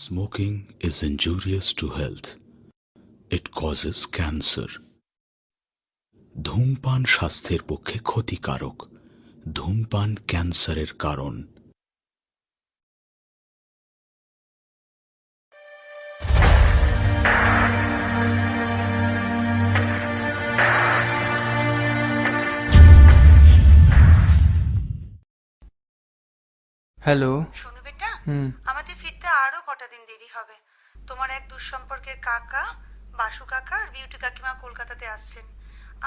Smoking is injurious to health. It causes cancer. ধূমপান স্বাস্থ্যের পক্ষে ক্ষতিকারক। ধূমপান ক্যান্সারের কারণ। হ্যালো। শোনো বেটা, আমাদের ফিরতে আরো কটা দিন দেরি হবে। তোমার এক দুঃসম্পর্কের কাকা, বাসু কাকা আর বিউটি কাকিমা কলকাতাতে আসছেন।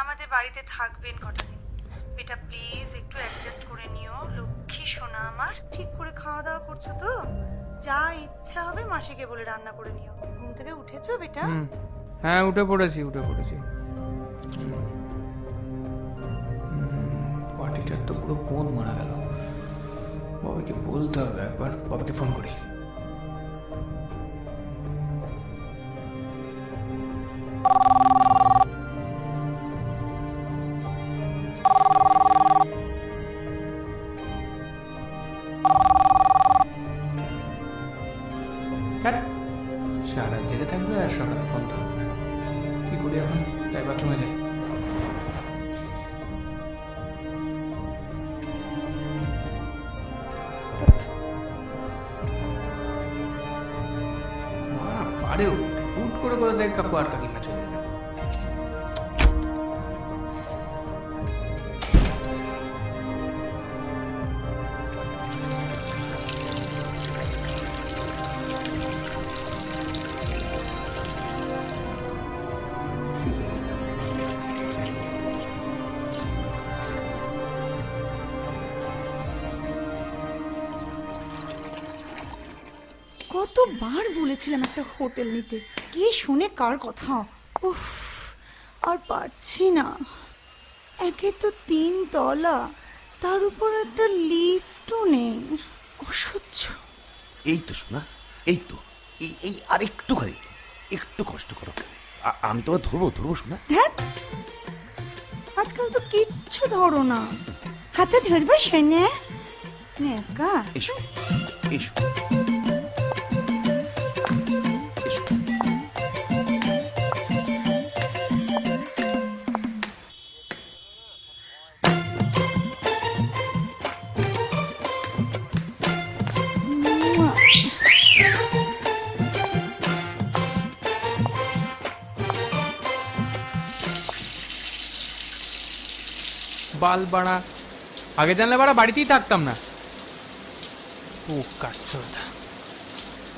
আমাদের বাড়িতে থাকবেন কটা দিন। বেটা প্লিজ একটু অ্যাডজাস্ট করে নিও। লক্ষ্মী সোনা আমার। ঠিক করে খাওয়া দাওয়া করছো তো? যা ইচ্ছা হবে মাসিকে বলে রান্না করে নিও। ঘুম থেকে উঠেছো বেটা? হ্যাঁ, উঠে পড়েছি। পার্টিটার তো পুরো ফোন মারা গেল। বাবাকে বলতে হবে, একবার বাবাকে ফোন করি। সারা জেগে থাকবে আর সকালে ফোন ধরবে না। কি করি এখন? তাই বাথরুমে যাই। পারে হুট করে কোথা থেকে কাকু আর কাকিমা চলে যাবে। কতবার বলেছিলাম একটা হোটেল নিতে, কে শুনে কার কথা। উফ, আর পারছি না। একে তো 3 তলা, তার উপর একটা লিফটও নেই। অসহ্য। এই তো শোনা, এই তো এই আর একটুখানি, একটু কষ্ট করো। আমি তোমার ধরবো শোনা। হ্যাঁ, আজকাল তো কিচ্ছু ধরো না। হাতে ধরবে শোনে একা। এসো এসো। বাল বাড়া, আগে জানলে বাড়া বাড়িতেই থাকতাম না। ও কাচ্চোদা,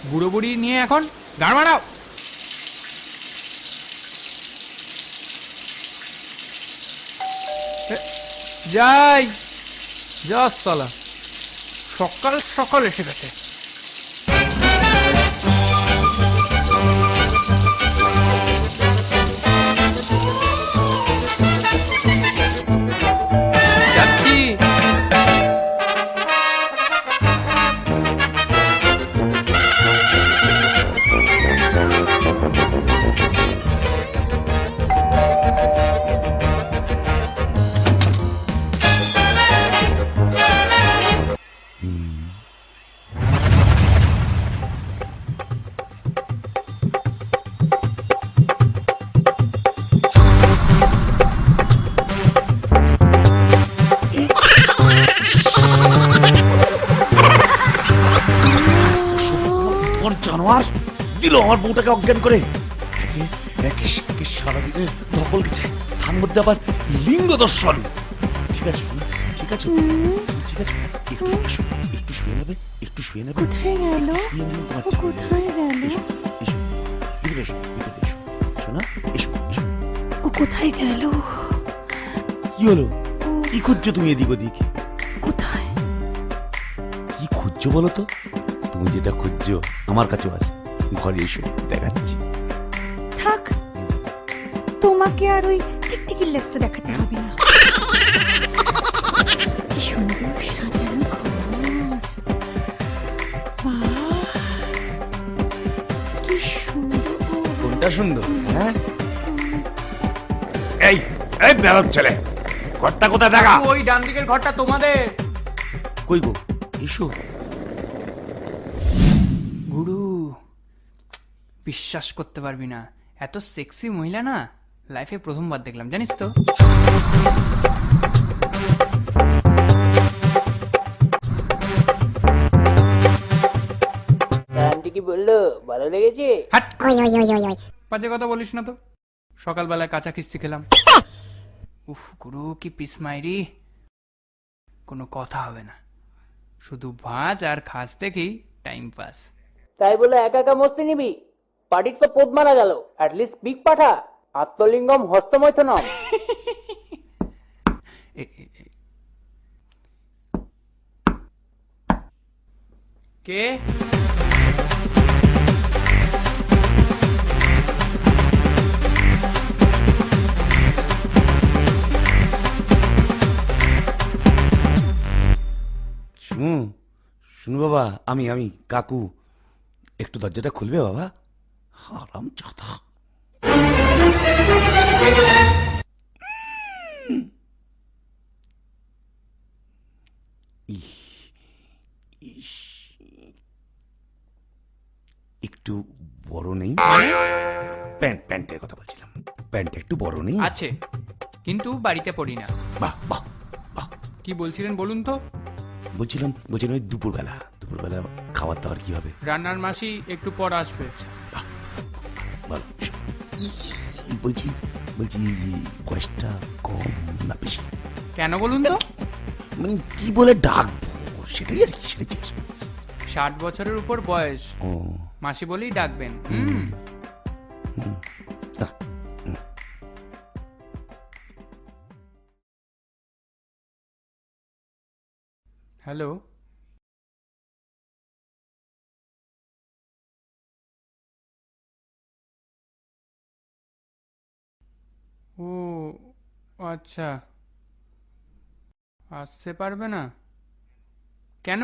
বুড়ো বুড়ি নিয়ে এখন গাড় মারাও। যাই যা সালা, সকাল সকাল এসে গেছে। জানোয়ার দিল আমার বউটাকে অজ্ঞান করে। সারাদিনের ধকল গেছে, তার মধ্যে আবার লিঙ্গ দর্শন। ঠিক আছে ঠিক আছে ঠিক আছে, একটু শুয়ে নেবে, একটু শুয়ে নেবে। কোথায় গেল? কোথায় গেল? এসো ভিতরে এসো, ভিতরে এসো শোনা। এসো এসো। ও কোথায় গেল? কি হলো? কি খুঁজছো তুমি এদিক ওদিক? কোথায়? কি খুঁজছো বলো তো? তুমি যেটা খুঁজছো আমার কাছেও আছে। ঘরে এসো, দেখাচ্ছি। থাক, তোমাকে আর ওই টিকটিকির লেপসে দেখাতে হবে না। কি সুন্দর সাজানো ঘর, কি সুন্দর। কোনটা সুন্দর? হ্যাঁ, এই এই বেরোর ছেলে, ঘরটা কোথায় দেখা? ওই ডান দিকের ঘরটা তোমাদের। কই গো? এসো। গুরু বিশ্বাস করতে পারবি না, এত সেক্সি মহিলা না লাইফে প্রথমবার দেখলাম, জানিস তো। আন্টি কি বললো, ভালো লেগেছে? হাট, বাজে কথা বলিস না তো। সকালবেলায় কাঁচা খিস্তি খেলাম। উফ গুরু, কি পিস মাইরি। কোনো কথা হবে না, শুধু ভাঁজ আর খাস দেখেই টাইম পাস। তাই বলে একা একা মস্তি নিবি? পার্টির তো পোদ মারা গেল, অ্যাটলিস্ট পিক পাঠা। আত্মলিঙ্গম হস্তমৈথনম। কে? শুনু বাবা, আমি কাকু, একটু দরজাটা খুলবে বাবা? হারাম জাদা। একটু বড় নেই? প্যান্টের কথা বলছিলাম, প্যান্ট একটু বড় নেই? আছে, কিন্তু বাড়িতে পড়ি না। বাহ বাহ বাহ। কি বলছিলেন বলুন তো? বলছিলাম ওই দুপুরবেলা খাবার দাবার কি হবে? রান্নার মাসি একটু পর আসবে। বলো। বলছি বয়সটা কম না বেশি? কেন বলুন তো? মানে কি বলে ডাকবো সেটাই আর কি, সেটাই জিজ্ঞেস করছি। 60 বছরের উপর বয়স, ও, মাসি বলেই ডাকবেন। হুম। আহ, হ্যালো, ও আচ্ছা, আসতে পারবে না কেন?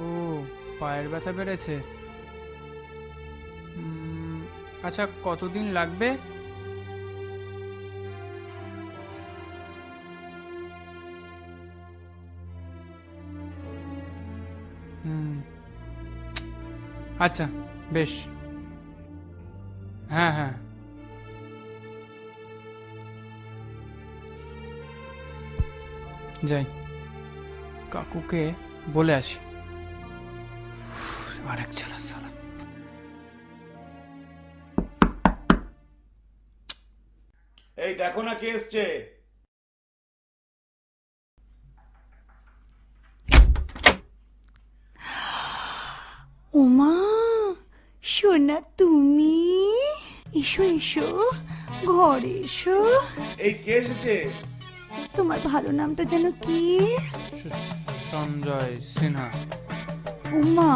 ও, পায়ের ব্যথা বেড়েছে। আচ্ছা, কতদিন লাগবে? আচ্ছা, বেশ। হ্যাঁ হ্যাঁ, যাই, কাকুকে বলে আসি। আরেক চালা সালা। এই দেখো না কে এসছে। ওমা, সোনা তুমি? এসো এসো, ঘরে এসো। এই কে এসেছে? তোমার ভালো নামটা যেন কি? সঞ্জয় সিনহা। ওমা,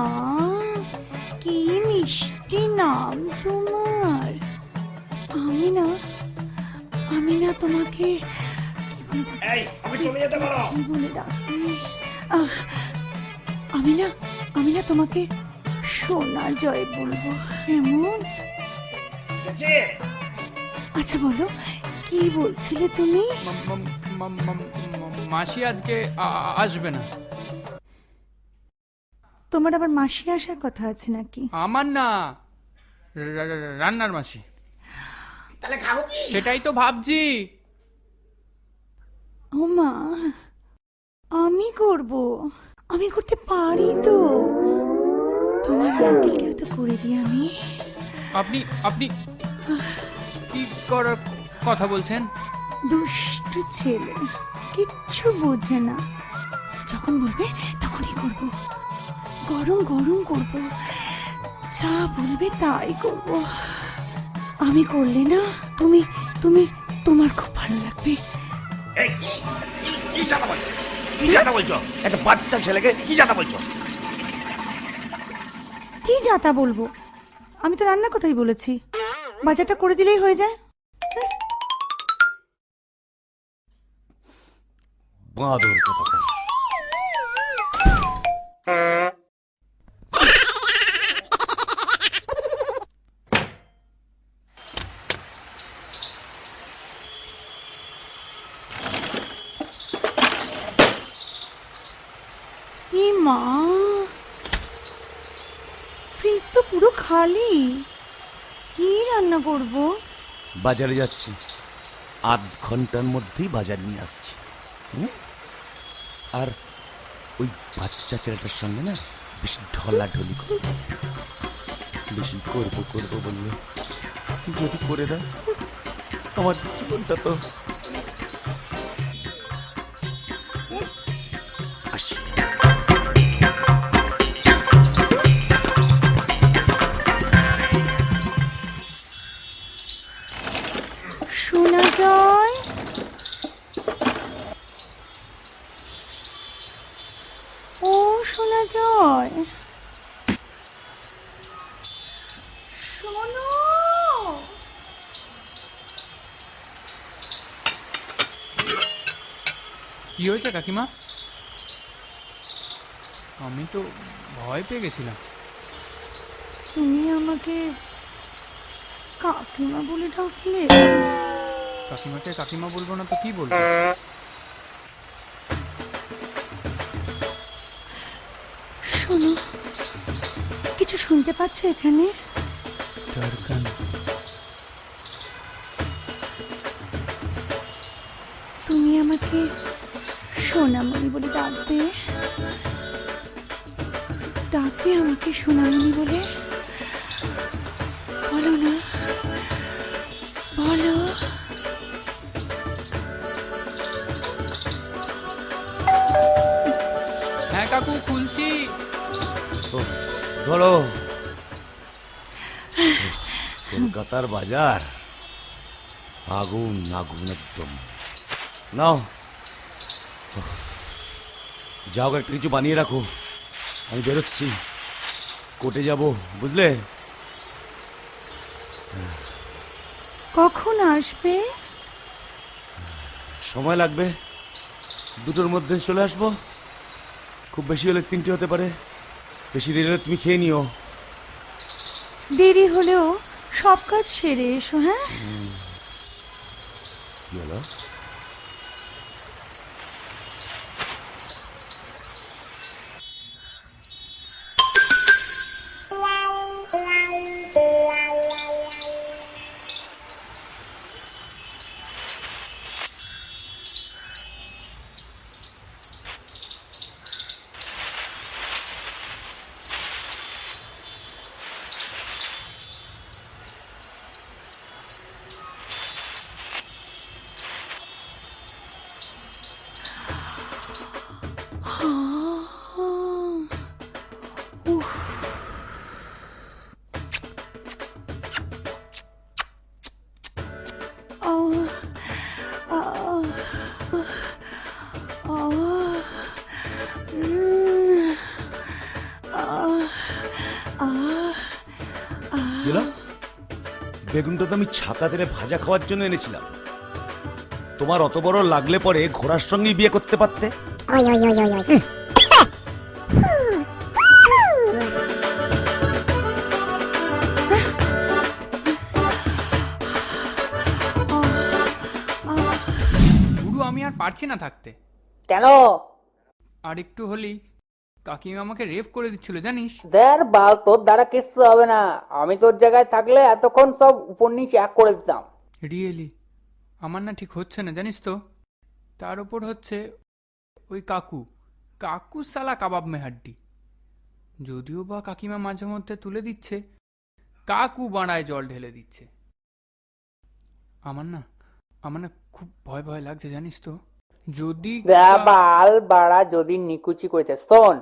কি মিষ্টি নাম তোমার। আমি না তোমাকে আমি চলে যেতে পারো। কি বলে ডাকি? আমি না তোমাকে সোনা জয় বলবো, এমন? আচ্ছা বলো, কি বলছিলে তুমি? মাসি আজকে আসবে না। তোমার আবার মাসি আসার কথা আছে নাকি? আমার না, রান্নার মাসি। তাহলে খাবো কি? সেটাই তো ভাবছি। ও মা, আমি করব, আমি করতে পারি তো। তোমার আঙ্কেলকেও তো করে দিই আমি। আপনি কি করার কথা বলছেন? দুষ্টু ছেলে, কিচ্ছু বোঝে না। যখন বলবে তখনই করব, গরম গরম করব, যা বলবে তাই করব। আমি করলে না তুমি তুমি তোমার খুব ভালো লাগবে। কি জানা বলছো? একটা বাচ্চা ছেলেকে কি জানা বলছো? কি যাতা বলবো? আমি তো রান্নার কথাই বলেছি, বাজারটা করে দিলেই হয়ে যায়। বাঁদর কথা। মা, ফ্রিজ তো পুরো খালি, কি রান্না করব? বাজারে যাচ্ছি, আধ ঘন্টার মধ্যেই বাজার নিয়ে আসছি। আর ওই বাচ্চা ছেলেটার সঙ্গে না বেশি ঢলাঢলি করবো, বেশি করবো বললে যদি করে দেয় আমার জীবনটা তো আসি। শোনা যায়? ও শোনা যায়, শোনো। কি হয়েছে কাকিমা? আমি তো ভয় পেয়ে গেছিলাম। তুমি আমাকে কাকিমা বলে ডাকলে। কাকিমাকে কাকিমা বলবো না তো কি বলবো? শোনো, কিছু শুনতে পাচ্ছ এখানে? ধড়কন। তুমি আমাকে সোনামণি বলে ডাকবে? ডাকবে আমাকে সোনামণি বলে? বলো না, বলো। হ্যাঁ কাকু, খুলছি। ধরো, কলকাতার বাজার আগুন আগুন একদম। নাও, যাও একটা কিছু বানিয়ে রাখো, আমি বেরোচ্ছি, কোর্টে যাব, বুঝলে? কখন আসবে? সময় লাগবে, দুটোর মধ্যে চলে আসবো, খুব বেশি হলে 3টে হতে পারে, বেশি দেরি হলে তুমি খেয়ে নিও। দেরি হলেও সব কাজ সেরে এসো, হ্যাঁ? কি হলো? বেগুনটা তো আমি ছাকা তেলে ভাজা খাওয়ার জন্য এনেছিলাম, তোমার অত বড় লাগলে পরে ঘোড়ার সঙ্গেই বিয়ে করতে পারতে। গুরু, আমি আর পারছি না থাকতে। কেন? আর একটু হলেই কাকিমা আমাকে রেপ করে দিচ্ছিল, জানিস? দেখ বাল, তোর দ্বারা কিচ্ছু হবে না। আমি তোর জায়গায় থাকলে এতক্ষণ সব উপর নিচে এক করে দিতাম। রিয়েলি আমার না ঠিক হচ্ছে না, জানিস তো। তার উপর হচ্ছে ওই কাকু সালা কাবাব মে হাড্ডি। যদিও বা কাকিমা মাঝে মধ্যে তুলে দিচ্ছে, কাকু বাড়ায় জল ঢেলে দিচ্ছে। আমার না খুব ভয় ভয় লাগছে, জানিস তো। যদি বাল বাড়া যদি নিকুচি করেছে, শোন,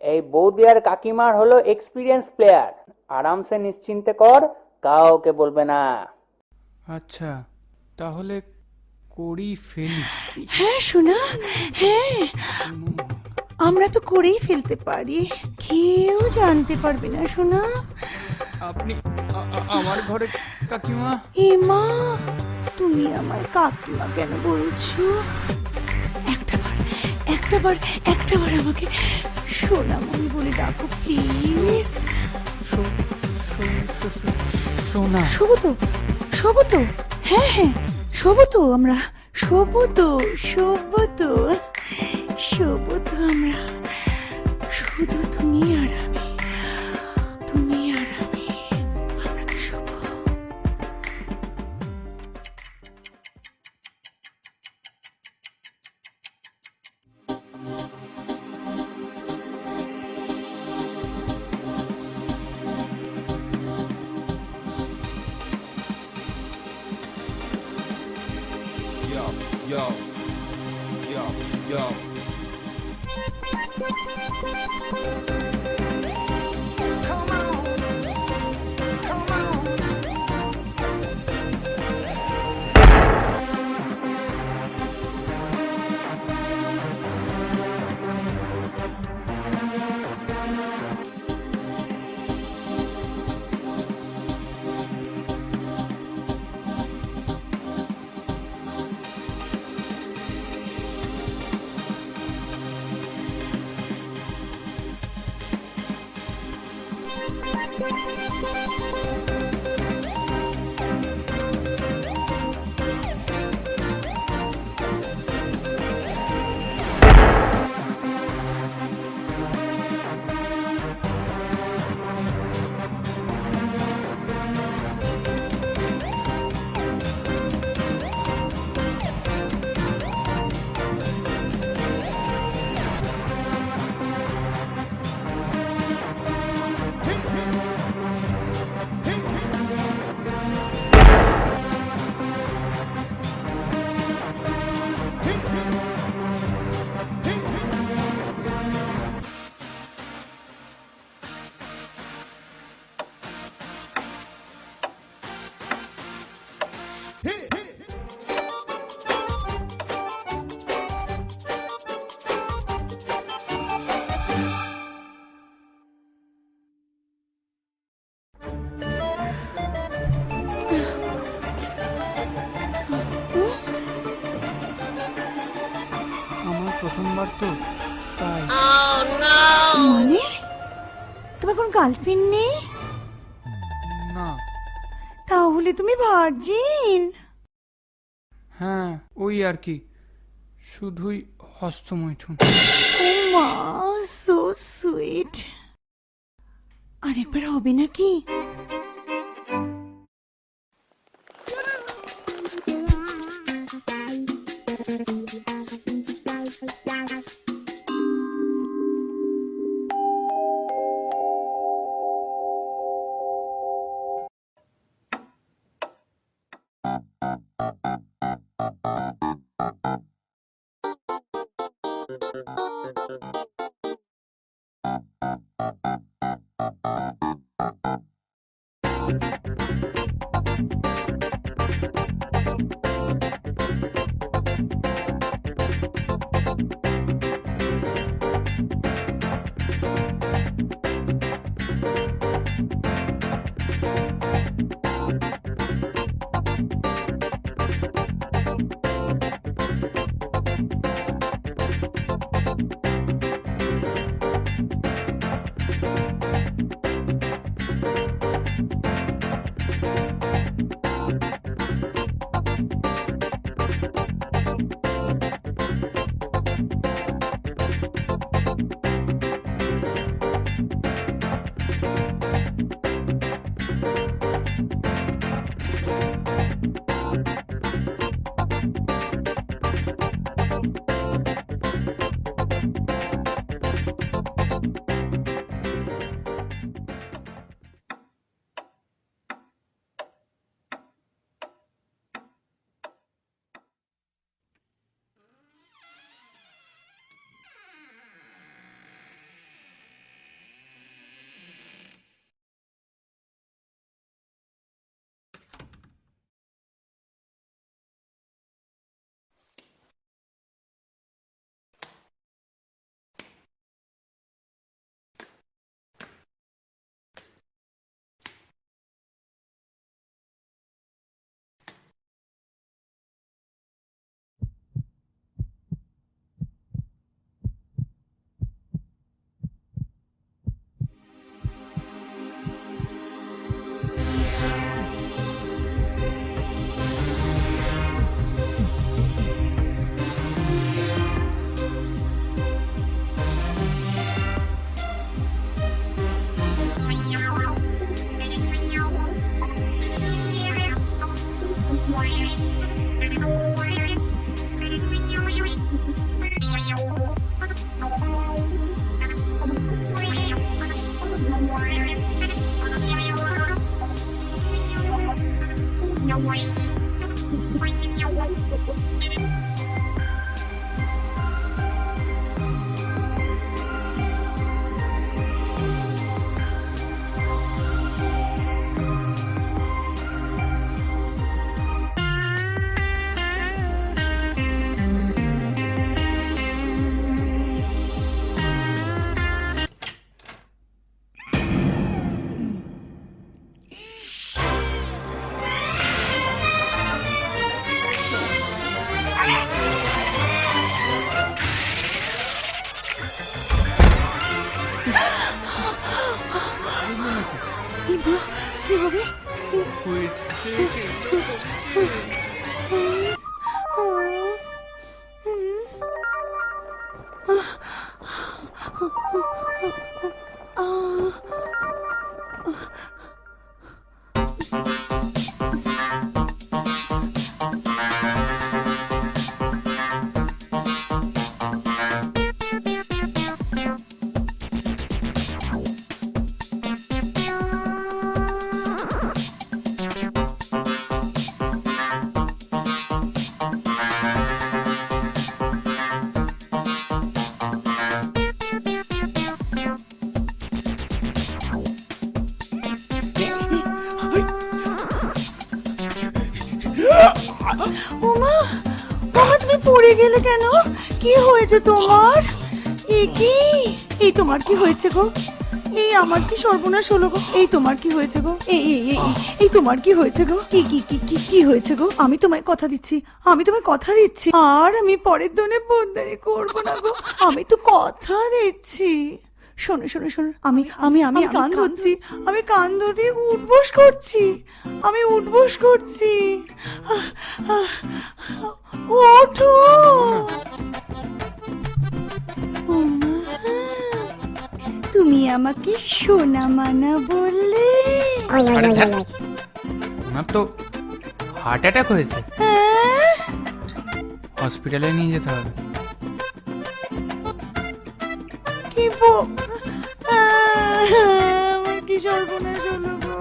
এই বৌদি আর কাকিমার হলো এক্সপিরিয়েন্স প্লেয়ার, আরামসে নিশ্চিন্তে কর, কাউকে বলবে না। আচ্ছা, তাহলে করি ফেলি। হ্যাঁ শোনা, হ্যাঁ আমরা তো করেই ফেলতে পারি, কেউ জানতে পারবে না শোনা। আপনি আমার ঘরে কাকিমা? এ মা, তুমি আমার কাকিমা কেন বলছো? একটাবার আমাকে সোনামণি বলে ডাকো প্লিজ। সোনা? শোবো তো, হ্যাঁ শোবো তো, আমরা শোবো তো আমরা। শুধু তুমি আর আমি, তুমি আর আমি, আমরা তো শুভ। Yo, yo, yo, yo. আমার প্রথমবার তো, তাই। মানে তোমার কোনো গার্লফ্রেন্ড নেই? না। তাহলে তুমি ভার্জিন? হ্যাঁ, ওই আর কি, শুধুই হস্তমৈথুন। ও মা, সো সুইট। আরেকবার হবে নাকি? কি হবে? ওমা, ওমা তুমি পড়ে গেলে কেন? কি হয়েছে তোমার? এই তোমার কি হয়েছে গো? এই আমার কি সর্বনাশ হলো গো? এই তোমার কি হয়েছে গো? এই তোমার কি হয়েছে গো? কি হয়েছে গো? আমি তোমায় কথা দিচ্ছি, আর আমি পরের দিনে বন্দারি করবো না গো। আমি তো কথা দিচ্ছি। শোনো শোনো শোনো, আমি কান ধরছি, আমি কান ধরে উঠবোস করছি, ওঠো। তুমি আমাকে সোনা মানা বললে। ওনার তো হার্ট অ্যাটাক হয়েছে, হসপিটালে নিয়ে যেতে হবে। আমার কি সর্বনাশ হলো গো?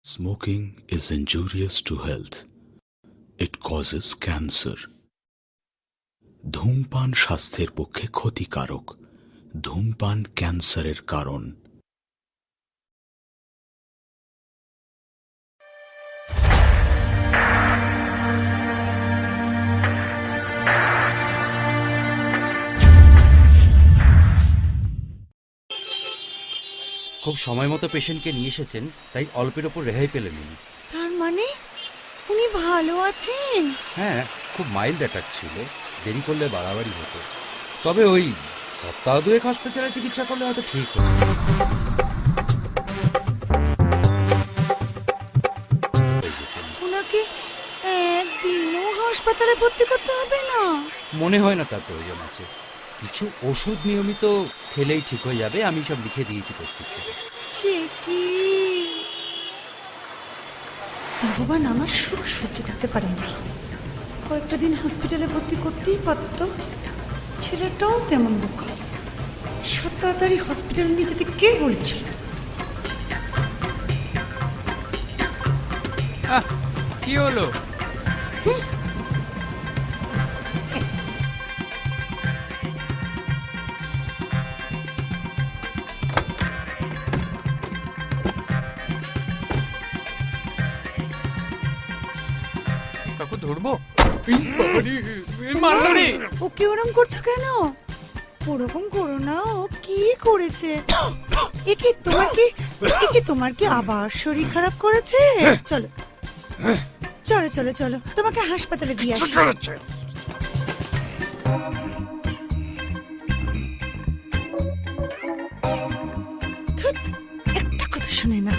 Smoking is injurious to health. It causes cancer. ধূমপান স্বাস্থ্যের পক্ষে ক্ষতিকারক। ধূমপান ক্যান্সারের কারণ। খুব সময় মতো পেশেন্টকে নিয়ে এসেছেন, তাই অল্পের ওপর রেহাই পেলেন উনি। তার মানে উনি ভালো আছেন? হ্যাঁ, খুব মাইল্ড অ্যাটাক ছিল, দেরি করলে বাড়াবাড়ি হতো। তবে ওই সপ্তাহ দুয়েক হাসপাতালে চিকিৎসা করলে হয়তো ঠিক হতো। ওনাকে একদিনও হাসপাতালে ভর্তি করতে হবে না? মনে হয় না তার প্রয়োজন আছে। কিছু ওষুধ নিয়মিত খেলেই ঠিক হয়ে যাবে, আমি সব লিখে দিয়েছি প্রেসক্রিপশনে। সে কি ভগবান, আমার সুখ সহ্য করতে পারেন না। কয়েকটা দিন হসপিটালে ভর্তি করতেই পারত। ছেলেটাও তেমন বোকা। সব তাড়াতাড়ি হসপিটালে নিয়ে যেতে কে বলছিল? কি হলো? কাকু ধরবো? ওকে ওরম করছো কেন? ওরকম করো না, ও কি করেছে? একে তোমার কি আবার শরীর খারাপ করেছে? চলো চলো চলো চলো, তোমাকে হাসপাতালে দিয়ে আসি। ধ্যাৎ, একটা কথা শুনে না।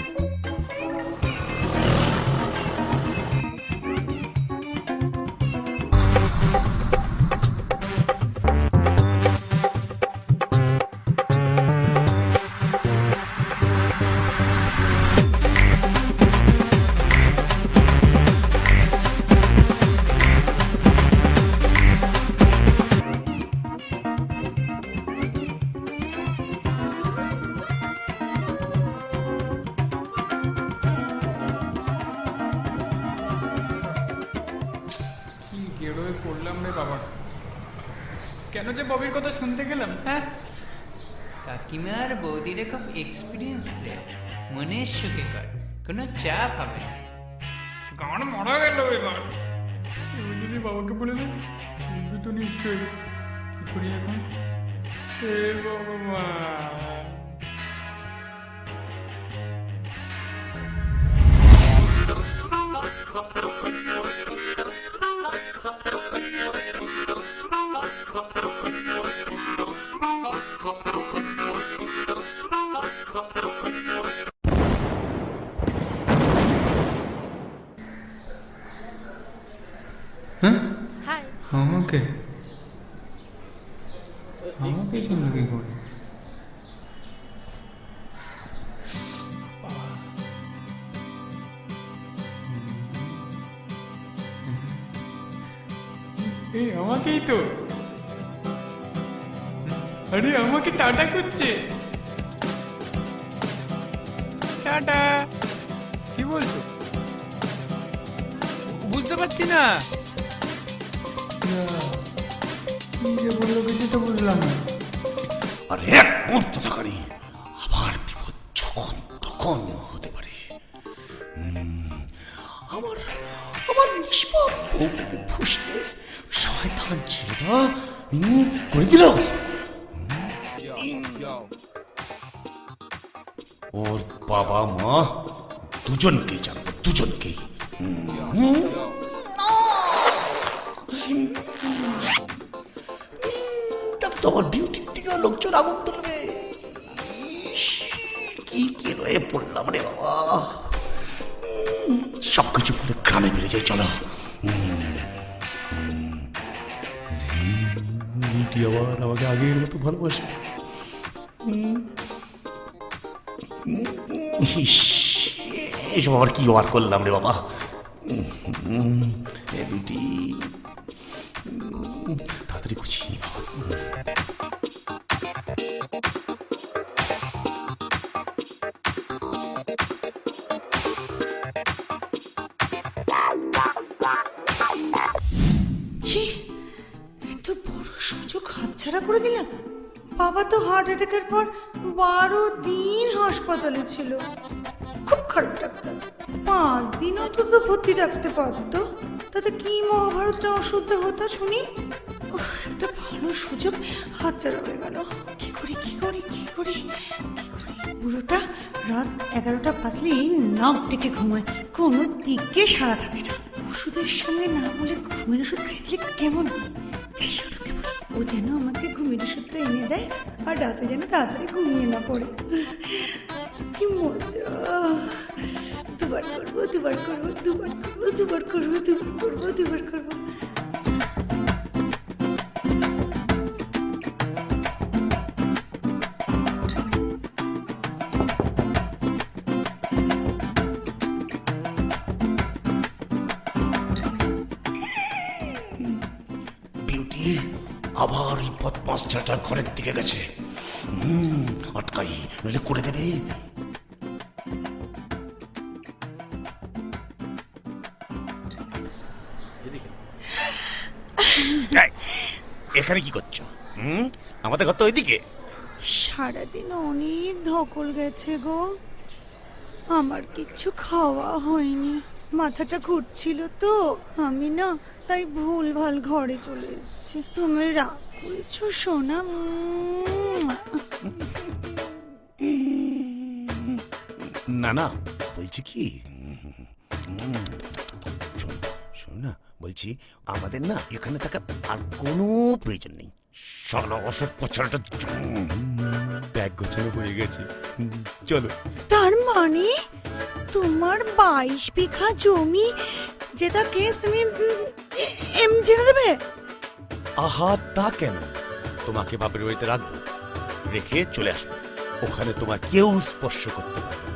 কেন যে ববির কথা শুনতে গেলাম? হ্যাঁ, কাকিমার বৌদিরে খুব এক্সপিরিয়েন্স প্লেয়ার, মনের সুখে কর, কোনো চাপ হবে না। গান মারা গেল এবার। এবার যদি বাবাকে বলে দেয়, শুনবি তো নিশ্চয়ই। কি করি এখন? হে ভগবান। হ্যাঁ, আমাকে আমাকে চিনলো কি করে? এই আমাকেই তো। আরে আমাকে টাটা করছে। টাটা। কি বলছো? বুঝতে পারছি না। কি যে বললো কিছু তো বুঝলাম না। আর এক মুহূর্ত থাকানি আবার বিপদ যখন তখন হতে পারে। আমার আমার নিষ্পাপ বউটাকে ফুসলে শয়তান ছেলেটা করে দিল। Yo, yo. ওর বাবা মা দুজনকেই জানবো, দুজনকেই। তোমার বিউটির দিকে লোকজন আগুন তুলবে। কি কি রয়ে পড়লাম রে বাবা। সবকিছু পরে গ্রামে বেড়ে যাই, চলো। বিউটি আবার আমাকে আগের মতো ভালোবাসে। এসব আবার কি ওয়ার করলাম রে বাবা। বিউটি তাড়াতাড়ি গুছিয়ে নি বাবা। এত বড় সুযোগ হাতছাড়া করে দিলাম। বাবা তো হার্ট অ্যাটাকের পর 12 দিন হাসপাতালে ছিল। খুব খারাপ ডাক্তার, 5 দিন অন্তত ভর্তি রাখতে পারতো। তাতে কি মহাভারতটা অশুদ্ধ হতো শুনি। একটা ভালো সুযোগ হাতছাড়া হয়ে গেল। কি করি কি করি কি করি কি করি? বুড়োটা রাত 11টা বাজলেই নাক ডেকে ঘুমায়, কোনো দিকে সারা থাকে না। ওষুধের সঙ্গে না বলে ঘুমের ওষুধ খাইলে কেমন হয়? ও যেন আমাকে ঘুমের ওষুধটা এনে দেয়, আর রাতে যেন তাড়াতাড়ি ঘুমিয়ে না পড়ে। কি মজা! দুবার করবো দুবার করবো দুবার করবো দুবার করবো দুবার করবো দুবার করবো। আবার এই বদমাস ছেলেটার ঘরের দিকে গেছে। আটকাই, নইলে করে দেবে। এখানে কি করছো? আমাদের ঘর তো ওইদিকে। সারাদিন অনেক ধকল গেছে গো, আমার কিচ্ছু খাওয়া হয়নি। মাথাটা ঘুরছিল তো, আমি না তাই ভুলভাল ঘরে চলে এসেছি। তুমি রাগ করেছো সোনা? না না, বলছি কি, শোন না, বলছি আমাদের না এখানে থাকার আর কোনো প্রয়োজন নেই। শালা অসৎ পছাড়াটা ব্যাগ গোছানো হয়ে গেছে, চলো। তার মানে তোমার 22 বিঘা জমি, যেটা কেস তুমি ছেড়ে দেবে? আহা, তা কেন? তোমাকে বাপের বাড়িতে রাখবো, রেখে চলে আসবো। ওখানে তোমার কেউ স্পর্শ করতে পারবে না।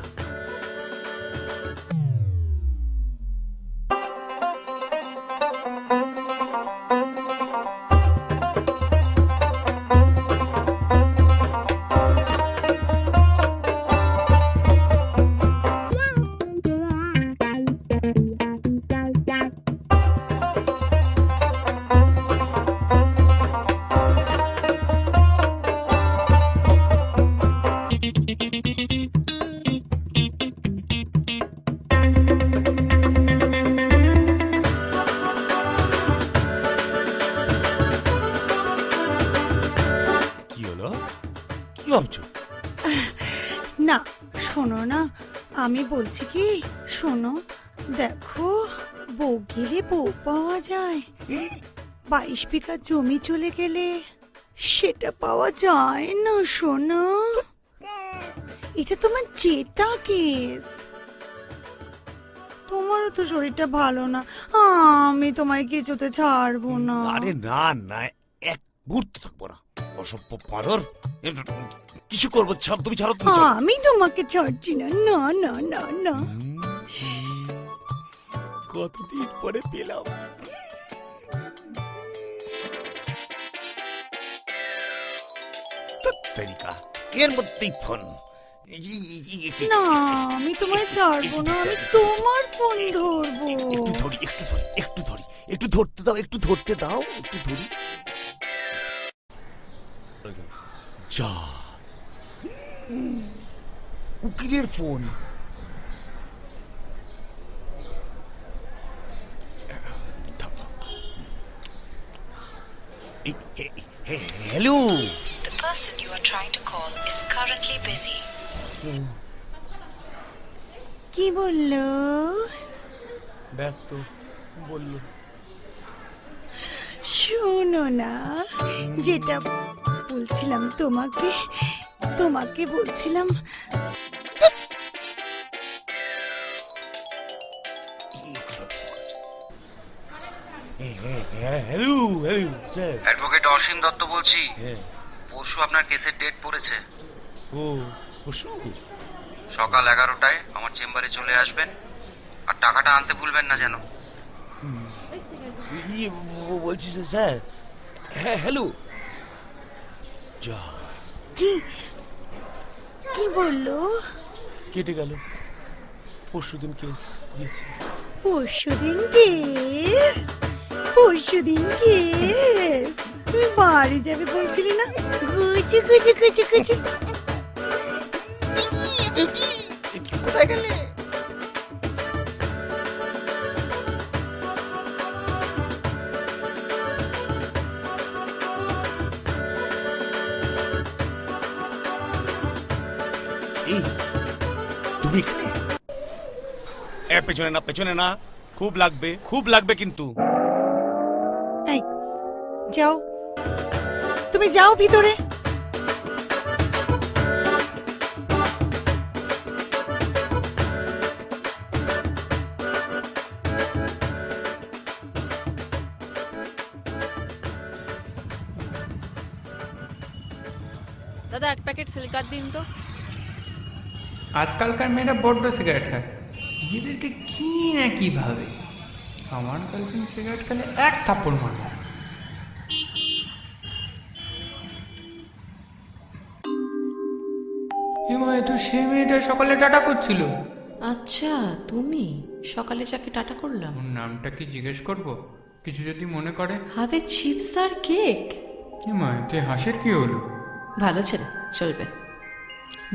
কি ভাবছো? না শোনো না, আমি বলছি কি, শোনো, দেখো বউ গেলে বউ পাওয়া যায়, 22 বিঘা জমি চলে গেলে সেটা পাওয়া যায় না শোনো। এটা তোমার জেতা কেস, তোমারও তো শরীরটা ভালো না, আমি তোমায় কিছুতে ছাড়বো না। আরে না না, এক মুহূর্ত থাকবো না। অসভ্য পারর, কিছু করবো, ছাড়, তুমি ছাড়ো, তুমি ছাড়ো। আমি তোমাকে ছাড়ছি না, না না না না। কতদিন পরে পেলাম। এর মধ্যেই ফোন। না আমি তোমায় ছাড়বো না, আমি তোমার ফোন ধরবো। একটু ধরি, একটু ধরি, একটু ধরি, একটু ধরতে দাও, একটু ধরতে দাও, একটু ধরি। যা, উকিলের phone. Hello. The person you are trying to call is currently busy. কি বললো? ব্যস্ত বললো। শোনো না, যেটা বলছিলাম তোমাকে, তোমাকে বলছিলাম, হ্যালো হ্যালো স্যার। অ্যাডভোকেট অসীম দত্ত বলছি। হ্যাঁ। পরশু আপনার কেসের ডেট পড়েছে। ও পশু। সকাল 11টায় আমার চেম্বারে চলে আসবেন, আর টাকাটা আনতে ভুলবেন না যেন। বলছি স্যার। হ্যাঁ হ্যালো। যা, কি কি বললো? কেটে গেল। পরশুদিন কেস দিয়েছে। পরশুদিন কেস? পরশুদিন কেস? তুমি বাড়ি যাবে বলছিলে না? গুচু গুচু গুচু গুচু। কোথায় গেলে? তুমি এখানে? পেছনে না, পেছনে না, খুব লাগবে, খুব লাগবে কিন্তু। এই যাও, তুমি যাও ভিতরে। দাদা এক প্যাকেট সিলিকার দিন তো। আজকালকার মেয়েরা বড্ড সিগারেট খায়, নিজেদেরকে কি না কি ভাবে। আমার গার্লফ্রেন্ড সিগারেট খেলে এক থাপ্পড় মারবে। তো সে মেয়েটা সকালে টাটা করছিল। আচ্ছা তুমি সকালে যাকে টাটা করলাম। ওর নামটা কি জিজ্ঞেস করব? কিছু যদি মনে করে। হাতে চিপস আর কেক। এতে হাসির কি হলো? ভালো ছেলে, চলবে।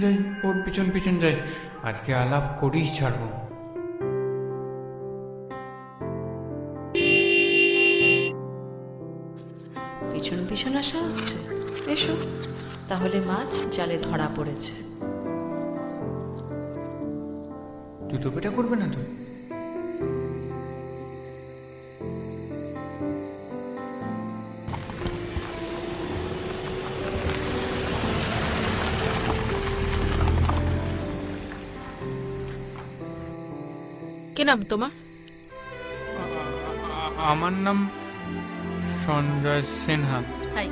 যাই, ওর পিছন পিছন যাই, আজকে আলাপ করেই ছাড়বো। পিছন পিছন আসা হচ্ছে। এসো তাহলে, মাছ জালে ধরা পড়েছে। দুটো পেটা করবে না তো? কি নাম তোমার? আমার নাম Sanjay Sinha. Hi,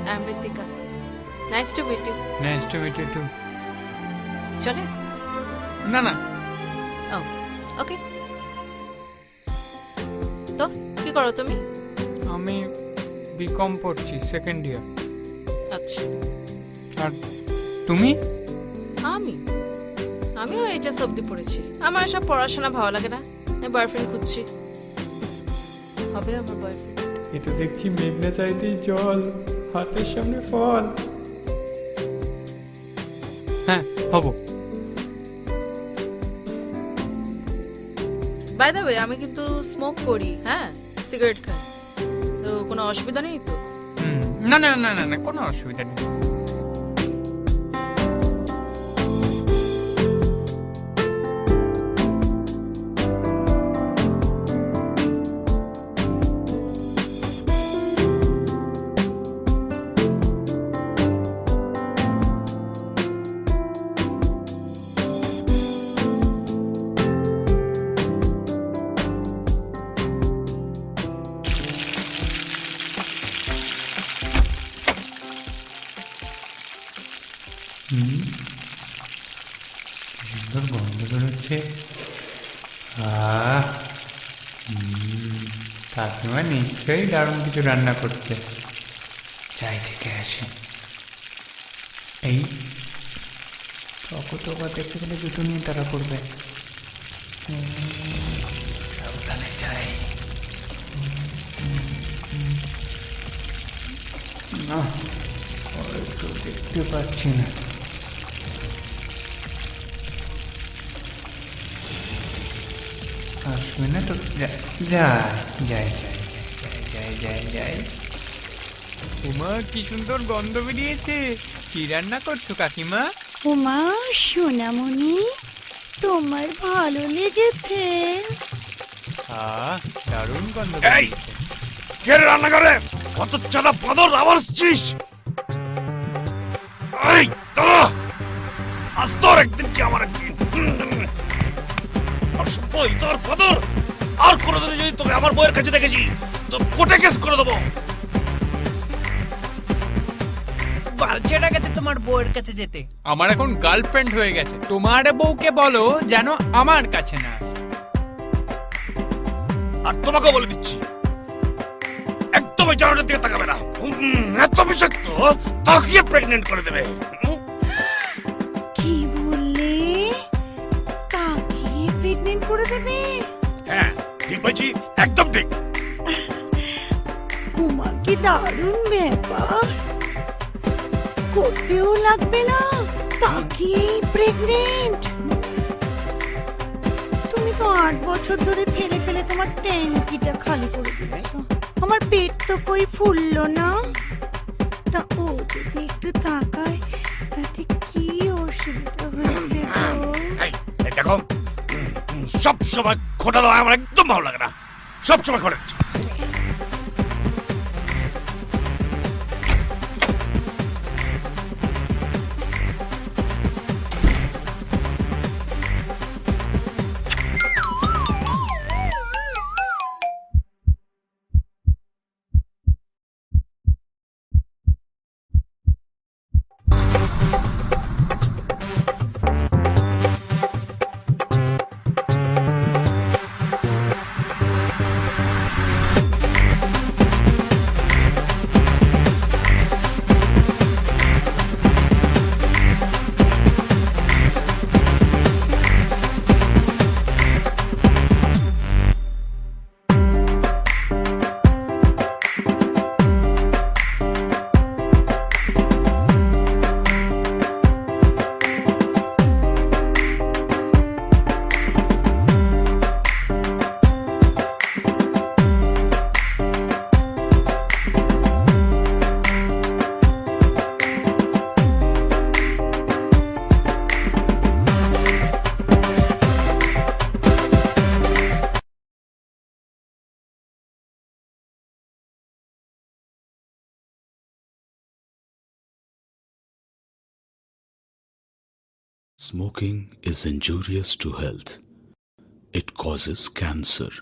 I am Ritika. Nice to meet you. Nice to meet you too. চলে? না না। ও ওকে। তো কি করো তুমি? আমি বিকম পড়ছি, সেকেন্ড ইয়ার। আচ্ছা। আর তুমি? আমিও এইচএস অবধি পড়েছি। আমার সব পড়াশোনা ভালো লাগে না, আমি বয়ফ্রেন্ড খুঁজছি। হবে আমার বয়ফ্রেন্ড। এটা দেখছি মেঘনা চাইতেই জল, হাতের সামনে ফল। হ্যাঁ হবো। বাই দ্য ওয়ে, আমি কিন্তু স্মোক করি, হ্যাঁ, সিগারেট খাই, তো কোনো অসুবিধা নেই তো? না না না না না, কোনো অসুবিধা নেই। সুন্দর গন্ধ বেরোচ্ছে। কাকিমা নিশ্চয়ই দারুণ কিছু রান্না করছে। যাই থেকে আসি। এই টকো দেখতে গেলে দুটো নিয়ে তারা করবে। সাবধানে যাই। না, তো দেখতে পাচ্ছি না। আসবে না তো? যাই। উমা, কি সুন্দর গন্ধ বেরিয়েছে। কি রান্না করছো কাকিমা? উমা সোনামণি, তোমার ভালো লেগেছে? দারুণ গন্ধ এই! বেরিয়েছে। কে রান্না করে? কত চাঁদা বাদর আবার আসছিস? এই দাঁড়া, আজ তোর একদিন কি আমার একদিন। তোর বাদর, আর কোনোদিন যদি তোকে আমার বইয়ের কাছে দেখেছি তো কোর্টে কেস করে দেবো। বালছেটা গেছে তোমার বউয়ের কাছে যেতে। আমার এখন গার্লফ্রেন্ড হয়ে গেছে। তোমার বউকে বলো যেন আমার কাছে না আসে। আর তোমাকে বলে দিচ্ছি, একদম এই জানাটার দিকে তাকাবে না। এত বিষাক্ত, তাকিয়ে প্রেগনেন্ট করে দেবে। কি বললে? তাকিয়ে প্রেগনেন্ট করে দেবে? হ্যাঁ ঠিক বলছি, একদম ঠিক। উমা, কি দারুণ ব্যাপার। করতেও লাগবে না, তাকিয়ে প্রেগনেন্ট। তুমি তো 8 বছর ধরে ফেলে ফেলে তোমার ট্যাঙ্কিটা খালি করে দিয়েছো। আমার পেট তো কই ফুললো না। তা ও যদি একটু তাকায় তাতে কি অসুবিধা হয়েছে গো? এই দেখো, সব সময় খোটা দেওয়া আমার একদম ভালো লাগে না। সব সময় খোটা। Smoking is injurious to health. It causes cancer.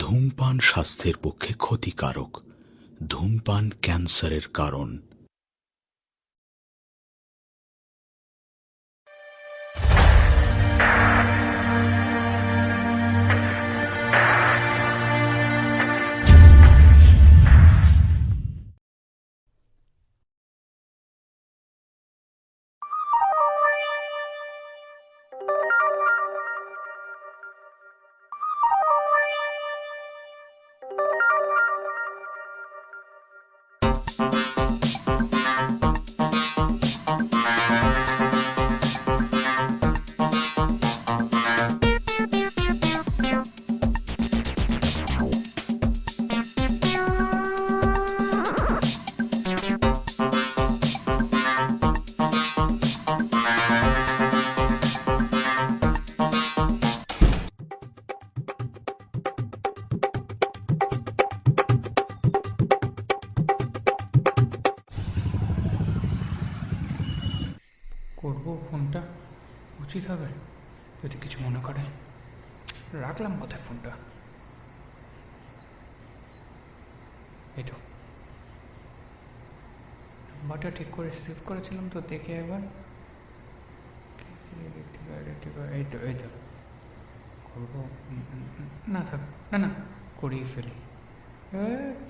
ধূমপান স্বাস্থ্যের পক্ষে ক্ষতিকারক। ধূমপান ক্যান্সারের কারণ। করবো ফোনটা, উচিত হবে যদি কিছু মনে করে। রাখলাম কোথায় ফোনটা? এই তো। নাম্বারটা ঠিক করে সেভ করেছিলাম তো, দেখে একবার। এই তো করবো। না থাক, না করিয়ে ফেলি।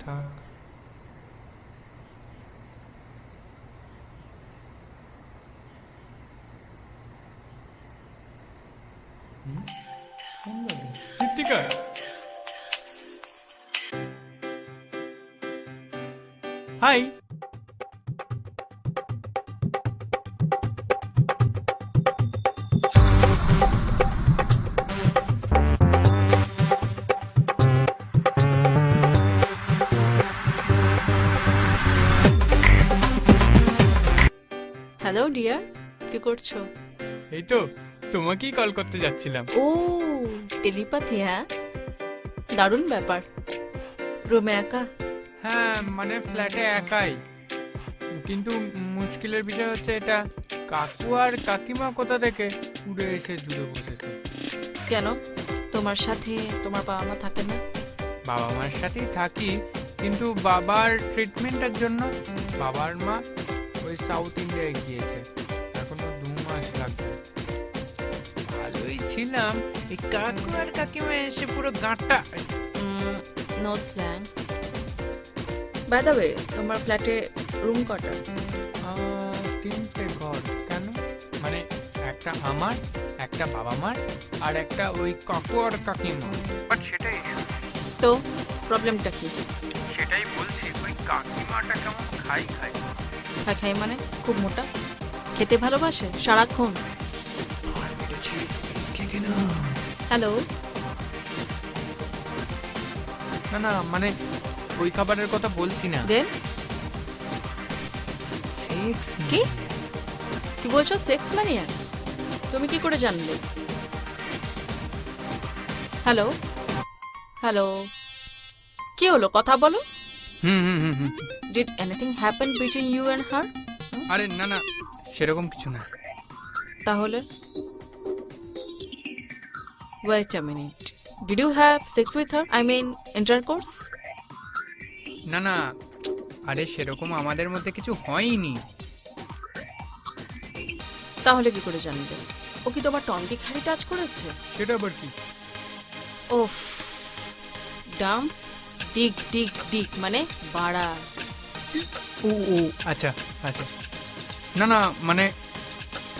থাক। ঋত্বিকা, হাই। হ্যালো ডিয়ার, কি করছো? এই তো তোমাকেই কল করতে যাচ্ছিলাম। ও টেলিপাথি, হ্যাঁ দারুণ ব্যাপার। রুমে একা? হ্যাঁ মানে ফ্ল্যাটে একাই, কিন্তু মুশকিলের বিষয় হচ্ছে এটা, কাকু আর কাকিমা কোথা থেকে উড়ে এসে জুড়ে বসেছে। কেন, তোমার সাথে তোমার বাবা মা থাকে না? বাবা মার সাথেই থাকি, কিন্তু বাবার ট্রিটমেন্টের জন্য বাবার মা ওই সাউথ ইন্ডিয়ায় গিয়েছে, এখনো 2 মাস লাগবে। ভালোই ছিলাম, এই কাকু আর কাকিমা এসে পুরো গাঁটটা। No slang. By the way, তোমার ফ্ল্যাটে রুম কটা? 3টে ঘর। কেন? মানে একটা আমার, একটা বাবা মার, আর একটা ওই কাকু আর কাকিমা। বাট সেটাই তো প্রবলেমটা কি? সেটাই বলছি, ওই কাকিমাটা কেমন খাই খাই মানে খুব মোটা, খেতে ভালোবাসে সারাক্ষণ। হ্যালো? না মানে ওই খাবারের কথা বলছি না। দেন কি কি বলছো? Sex mania? তুমি কি করে জানলে? হ্যালো হ্যালো, কি হলো, কথা বলো। হুম। Did anything happen between you and her? আরে না সেরকম কিছু না। তাহলে wait a minute, did you have sex with her? I mean intercourse? না আরে সেরকম আমাদের মধ্যে কিছু হয়নি। তাহলে কি করে জানবে? ও কি তোমার টন্টি খালি টাচ করেছে? সেটা আবার কি? ওফ, ডাম ডিক মানে বাড়া। ও আচ্ছা। না মানে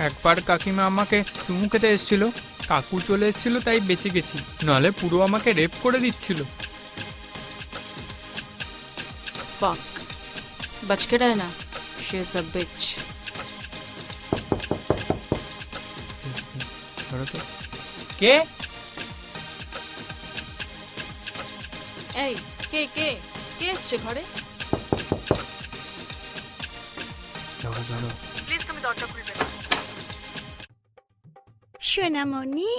একবার কাকিমা আমাকে চুমু খেতে এসেছিল, কাকু চলে এসেছিল তাই বেঁচে গেছি, নাহলে পুরো আমাকে রেপ করে দিচ্ছিল। Fuck, बच के रहना, she is a bitch. কে? এই কে এসছে ঘরে? প্লিজ তুমি দরজা খুলবে না। সোনামণি,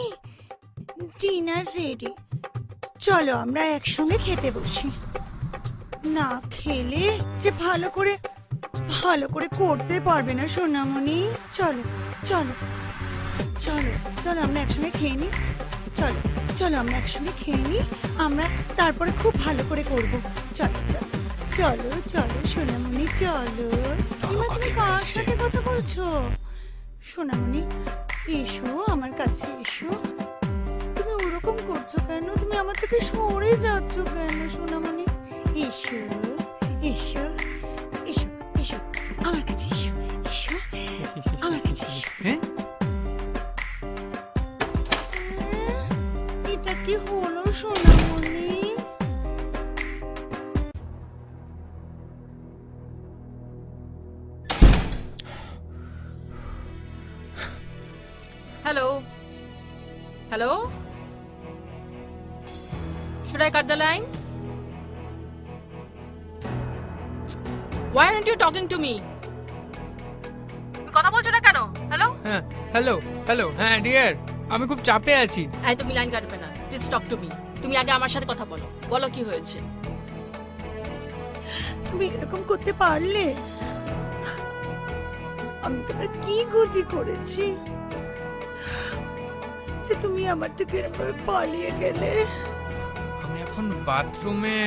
ডিনার রেডি, চলো আমরা একসঙ্গে খেতে বসি। না খেলে যে ভালো করে করতে পারবে না সোনামণি। চলো আমরা একসঙ্গে খেয়ে নিই। চলো আমরা একসঙ্গে খেয়ে নিই, আমরা তারপরে খুব ভালো করে করবো। চলো সোনামণি, চলো। এবার তুমি কার সাথে কথা বলছো? সোনামণি এসো, আমার কাছে এসো। তুমি ওরকম করছো কেন? তুমি আমার থেকে সরে যাচ্ছ কেন সোনামণি? এসো আমার কাছে এসো আমার কাছে এসো। এটা কি হলো সোনামণি? Hello? Should I cut the line? Why aren't you talking to me? তুমি কথা বলছো না কেন? হ্যালো? হ্যালো হ্যাঁ ডিয়ার, আমি খুব চাপে আছি। এই তুমি লাইন কাটবে না, প্লিজ টক টু মি। তুমি আগে আমার সাথে কথা বলো কি হয়েছে। তুমি এরকম করতে পারলে? আমি তোমার কি ক্ষতি করেছি যে তুমি আমার থেকে এভাবে পালিয়ে গেলে? আমি এখন বাথরুমে,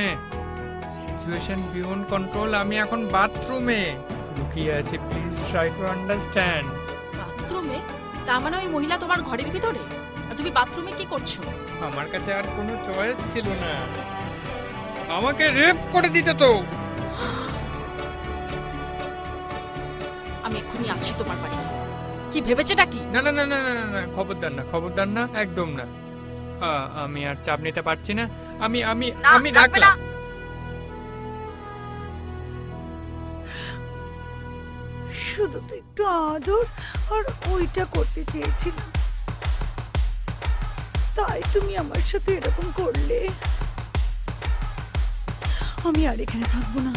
সিচুয়েশন বিয়ন্ড কন্ট্রোল, আমি এখন বাথরুমে। লুক লুকিয়ে আছে, প্লিজ ট্রাই টু আন্ডারস্ট্যান্ড। বাথরুমে? তার মানে ওই মহিলা তোমার ঘরের ভিতরে, আর তুমি বাথরুমে কি করছো? আমার কাছে আর কোনো চয়েস ছিল না, আমাকে রেপ করে দিতে তো। আমি এক্ষুনি আসছি তোমার বাড়ি। কি ভেবেছেটা কি? না না না না না না না, খবরদার না, খবরদার না, একদম না। আমি আর চাপ নিতে পারছি না, আমি আমি আমি রাখলাম। শুধু তো একটু আদর আর ওইটা করতে চেয়েছিল, তাই তুমি আমার সাথে এরকম করলে। আমি আর এখানে থাকবো না,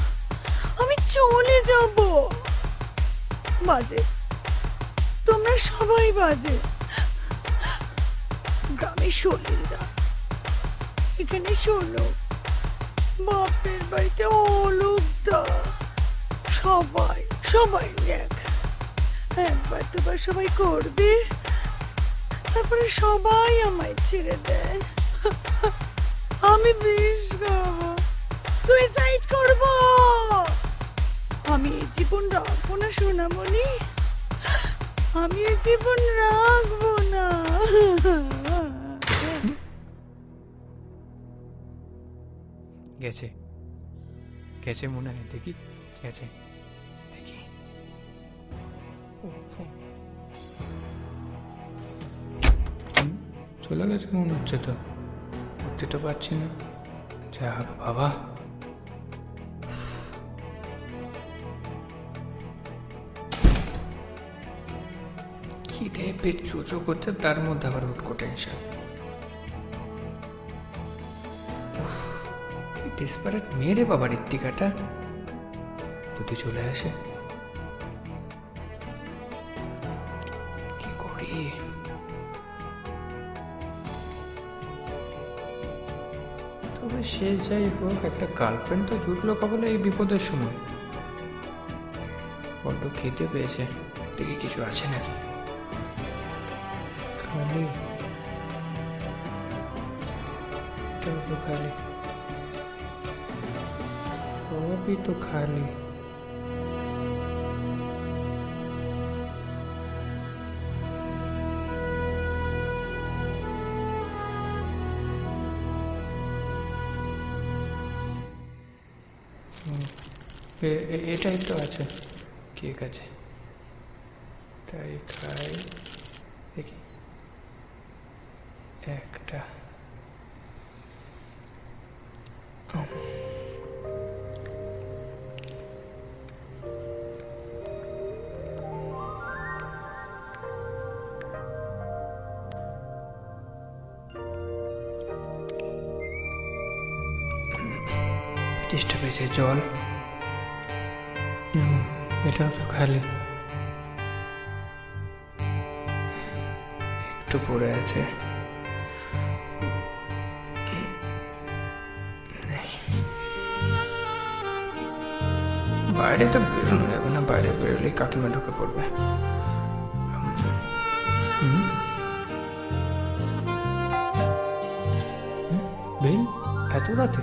আমি চলে যাব। বাজে, তোমরা সবাই বাজে। গ্রামে শরীররা, এখানে শোনো, বাপের বাড়িতে অলোকদা, সবাই সবাই এক। একবার দুবার সবাই করবে, তারপরে সবাই আমায় ছেড়ে দেয়। আমি বিষ খাবো, সুইসাইড করব। আমি এই জীবন রাখবো না সোনামণি, আমি এই জীবন রাখবো না। গেছে গেছে মনে হয়, দেখি গেছে, দেখি। চলে গেছে মনে হচ্ছে, তো উঠতে তো পারছি না। যাক বাবা, খিদে পেট চোচো করছে, তার মধ্যে আবার উঠকো টেনশন। ডিসপারেট মেরে বাবার ইত্তিকাটা যদি চলে আসে, কি করি? তবে সে যাই হোক, একটা গার্লফ্রেন্ড তো জুটলো কপালে এই বিপদের সময়। বড্ড খেতে পেয়েছে, দেখি কিছু আছে নাকি। খালি খালি अभी तो खाली। এটাই তো আছে, কেক আছে, তাই খাই। দেখি একটা চেষ্টা পেয়েছে জল, এটাও তো খালি, একটু পড়ে আছে। বাইরে তো বেরোনো যাবে না, বাইরে বেরোলেই কাকিমা ঢুকে পড়বে। বেল এত রাতে?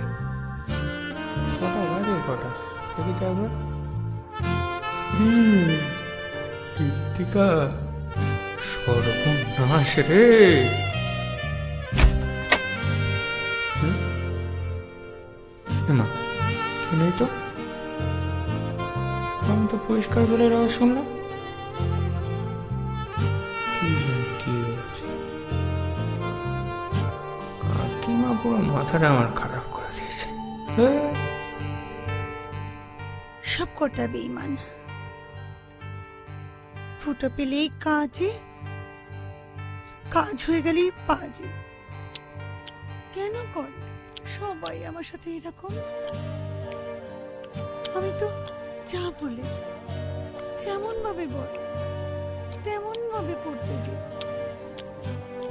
কটা বাজে? কটা দেখি তো একবার। কৃত্তিকা, সর্বনাশ রে। না নেই তো, আমি তো পরিষ্কার বলে আওয়াজ শুনলাম। কাকিমা পুরো মাথাটা আমার খারাপ করে দিয়েছে। সব কটা বেঈমান, ফুটো পেলেই কাজে, কাজ হয়ে গেলেই বাজে। কেন কর সবাই আমার সাথে এরকম? আমি তো যা বলে, যেমন ভাবে বল, তেমন ভাবে করতে দিই,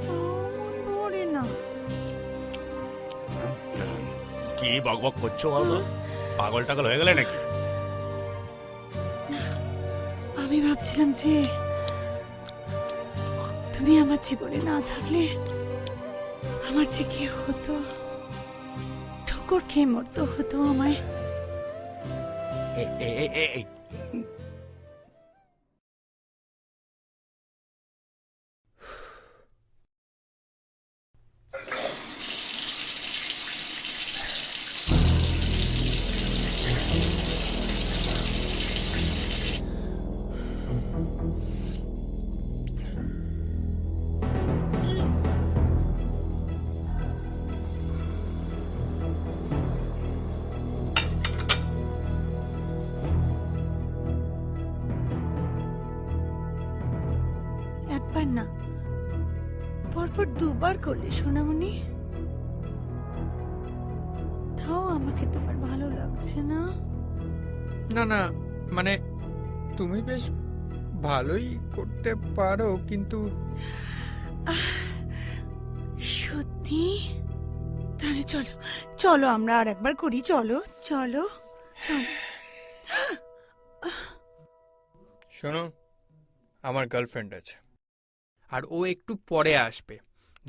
মন ভরে না। কি বকবক করছো বলো? পাগল টাগল হয়ে গেলে নাকি? আমি ভাবছিলাম যে তুমি আমার জীবনে না থাকলে আমার যে কি হতো, ঠোকর খেয়ে মরতে হতো আমায়। একবার না, পরপর দুবার করলে সোনামণি। তাও আমাকে তোমার ভালো লাগছে না? না না, মানে তুমি বেশ ভালোই করতে পারো, কিন্তু সত্যি? তাহলে চলো চলো আমরা আর একবার করি, চলো চলো চলো। শোনো, আমার গার্লফ্রেন্ড আছে, আর ও একটু পরে আসবে।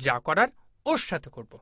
যা করার ওর সাথে করব।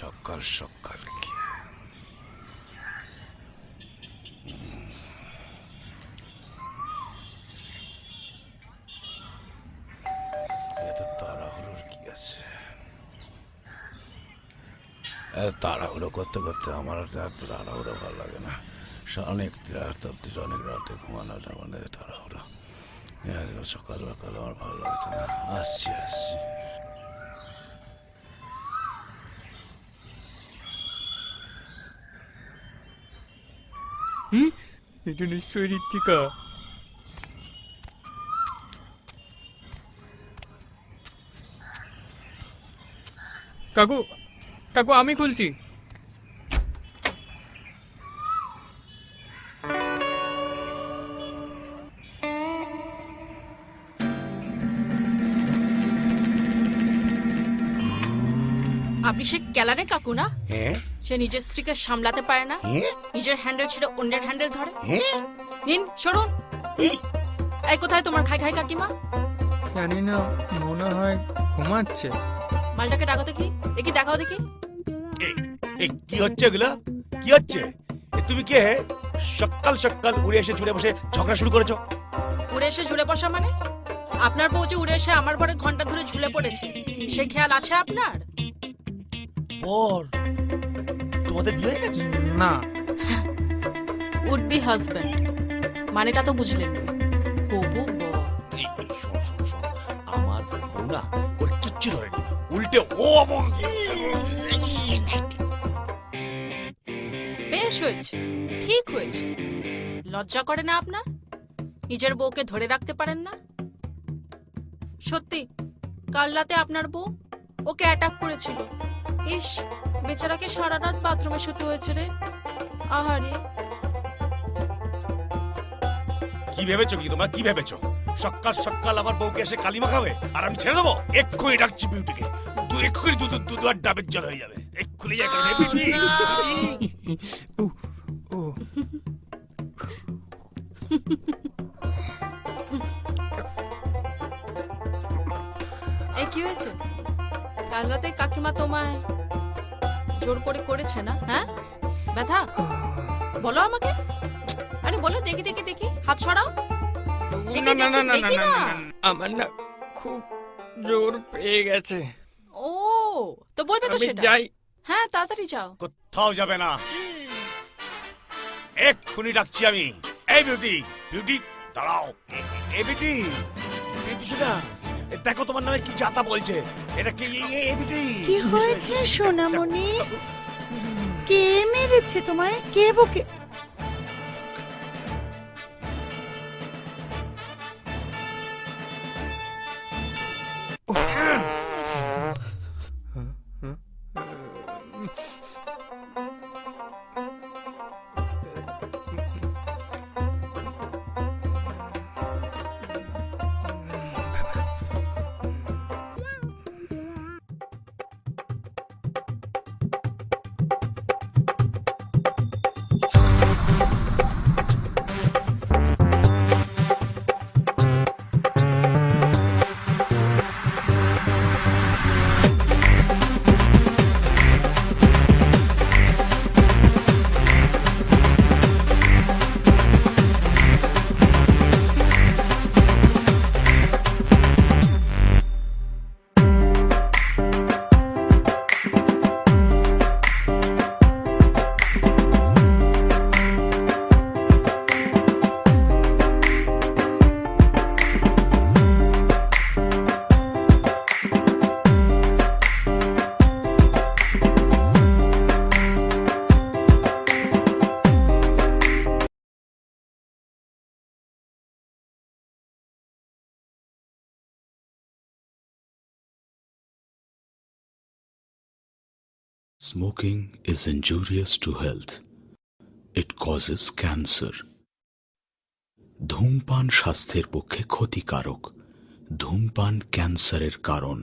সকাল সকাল কি এত তাড়াহুড়োর কি আছে? তাড়াহুড়ো করতে করতে আমার এত তাড়াহুড়ো ভালো লাগে না। অনেক অনেক রাতে ঘুমানো মানে তাড়াহুড়ো। সকাল সকাল আমার ভালো লাগছে না। আসছি আসছি। এটা নিশ্চয়ই ঋত্বিকা। কাকু কাকু, আমি খুলছি। আপনি সে ক্যালারে কাকু না? হ্যাঁ সে নিজের স্ত্রীকে সামলাতে পারে না, নিজের হ্যান্ডেল ছেড়ে অন্যের হ্যান্ডেল ধরে। নিন সরুন। এই কোথায় তোমার খাই খাই কাকিমা? জানি না, মনে হয় ঘুমাচ্ছে। মালটাকে ডাকো দেখি, দেখি দেখাও দেখি। কি হচ্ছে এগুলো? কি হচ্ছে? তুমি কে? সকাল সকাল উড়ে এসে জুড়ে বসে ঝগড়া শুরু করেছো? উড়ে এসে ঝুলে বসা মানে? আপনার বউ যে উড়ে এসে আমার ঘরে ঘন্টা ধরে ঝুলে পড়েছে, সে খেয়াল আছে আপনার? বর তোমাদের বিয়ে হয়ে গেছে? না। উড বি হাজবেন্ড মানেটা তো বুঝলেন। হবু বর। আমার বউ না ওর কিচ্ছু ধরেনি, উল্টে ও বেশ হয়েছে, ঠিক হয়েছে। লজ্জা করে না আপনার? নিজের বউকে ধরে রাখতে পারেন না? সত্যি কাল রাতে আপনার বউ ওকে অ্যাটাক করেছিল। ইস, বেচারাকে সারা রাত বাথরুমে শুতে হয়েছে রে। আহারে। কি ভেবেছো? কি তোমরা কি ভেবেছো? সকাল সকাল আমার বউকে এসে কালি মাখাবে আর আমি ছেড়ে দেবো? এক্ষুনি ডাকছি বিউটিকে। এক্ষুনি দুধ আর ডাবের জল হয়ে যাবে। এক্ষুনি এই কি হয়েছে? কাল রাতে কাকিমা তোমায় জোর করে করেছে না? হ্যাঁ, ব্যথা বলো আমাকে। আরে বলো, দেখি দেখি দেখি, হাত ছড়াও। না না না না না না, আমার না খুব জোর পেয়ে গেছে। ও, তো বলবে তো সেটা। যাই। হ্যাঁ, তাড়াতাড়ি যাও। কোথাও যাবে না, এক্ষুনি ডাকছি আমি। এই বিউটি, বিউটি দাঁড়াও। এই বিউটি, বিউটি দেখো তোমার নামে কি যাতা বলছে। এটা কি? কি হয়েছে সোনামণি? কে মেরেছে তোমায়? কে বকে? Smoking is injurious to health. It causes cancer. ধূমপান স্বাস্থ্যের পক্ষে ক্ষতিকারক। ধূমপান ক্যান্সারের কারণ।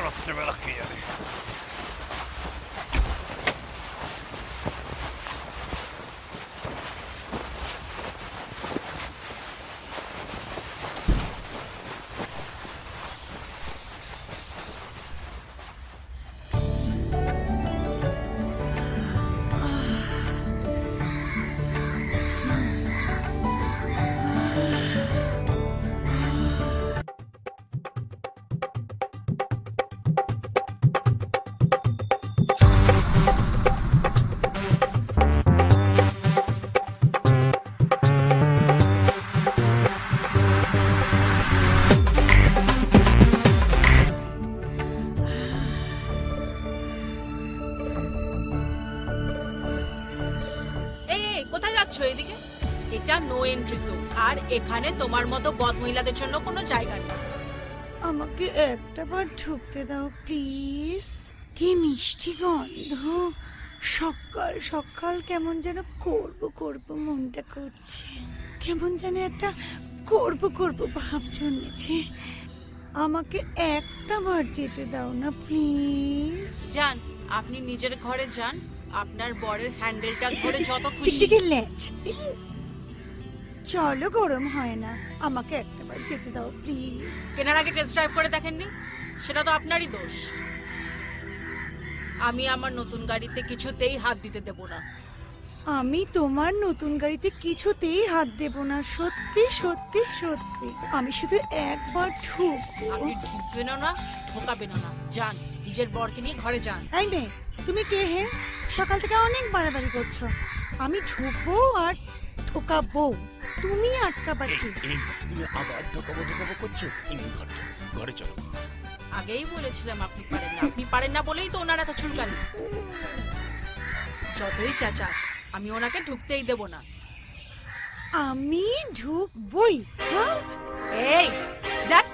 রাত্রেবেলা কে জানে। এদিকে এটা নো এন্ট্রি জোন, আর এখানে তোমার মতো বদ মহিলাদের জন্য কোনো জায়গা নেই। আমাকে একটা বার ঢুকতে দাও প্লিজ। কি মিষ্টি গন্ধ, সকাল সকাল কেমন যেন করব করব মনটা করছে, কেমন যেন একটা করব করব ভাব জন্মেছে। আমাকে একটা বার যেতে দাও না প্লিজ। যান, আপনি নিজের ঘরে যান, আপনার বরের হ্যান্ডেলটা ধরে যত খুশি। চলো, গরম হয় না, আমাকে একটা বার যেতে দাও প্লিজ। কেনার আগে টেস্ট ড্রাইভ করে দেখেননি? সেটা তো আপনারই দোষ। আমি আমার নতুন গাড়িতে কিছুতেই হাত দিতে দেব না। আমি তোমার নতুন গাড়িতে কিছুতেই হাত দেব না, সত্যি সত্যি সত্যি। আমি শুধু একবার ঢুকবো। আপনি ঢুকবেনও না, ঢোকাবেনও না। যান, নিজের বরকে নিয়ে ঘরে যান। এই নে, তুমি কে হে? সকাল থেকে অনেক বাড়াবাড়ি করছো। আমি ঢুকবো আর ঢোকাবো, তুমি আটকাবা কি? তুমি আবার ঢোকাবো ঢোকাবো করছো। ঘরে চলো। আগেই বলেছিলাম আপনি পারেন না। আপনি পারেন না বলেই তো ওনার এত চুলকানি। যতই চাচা, আমি ওনাকে ঢুকতেই দেব না। আমি ঢুকবই। এই দেখ,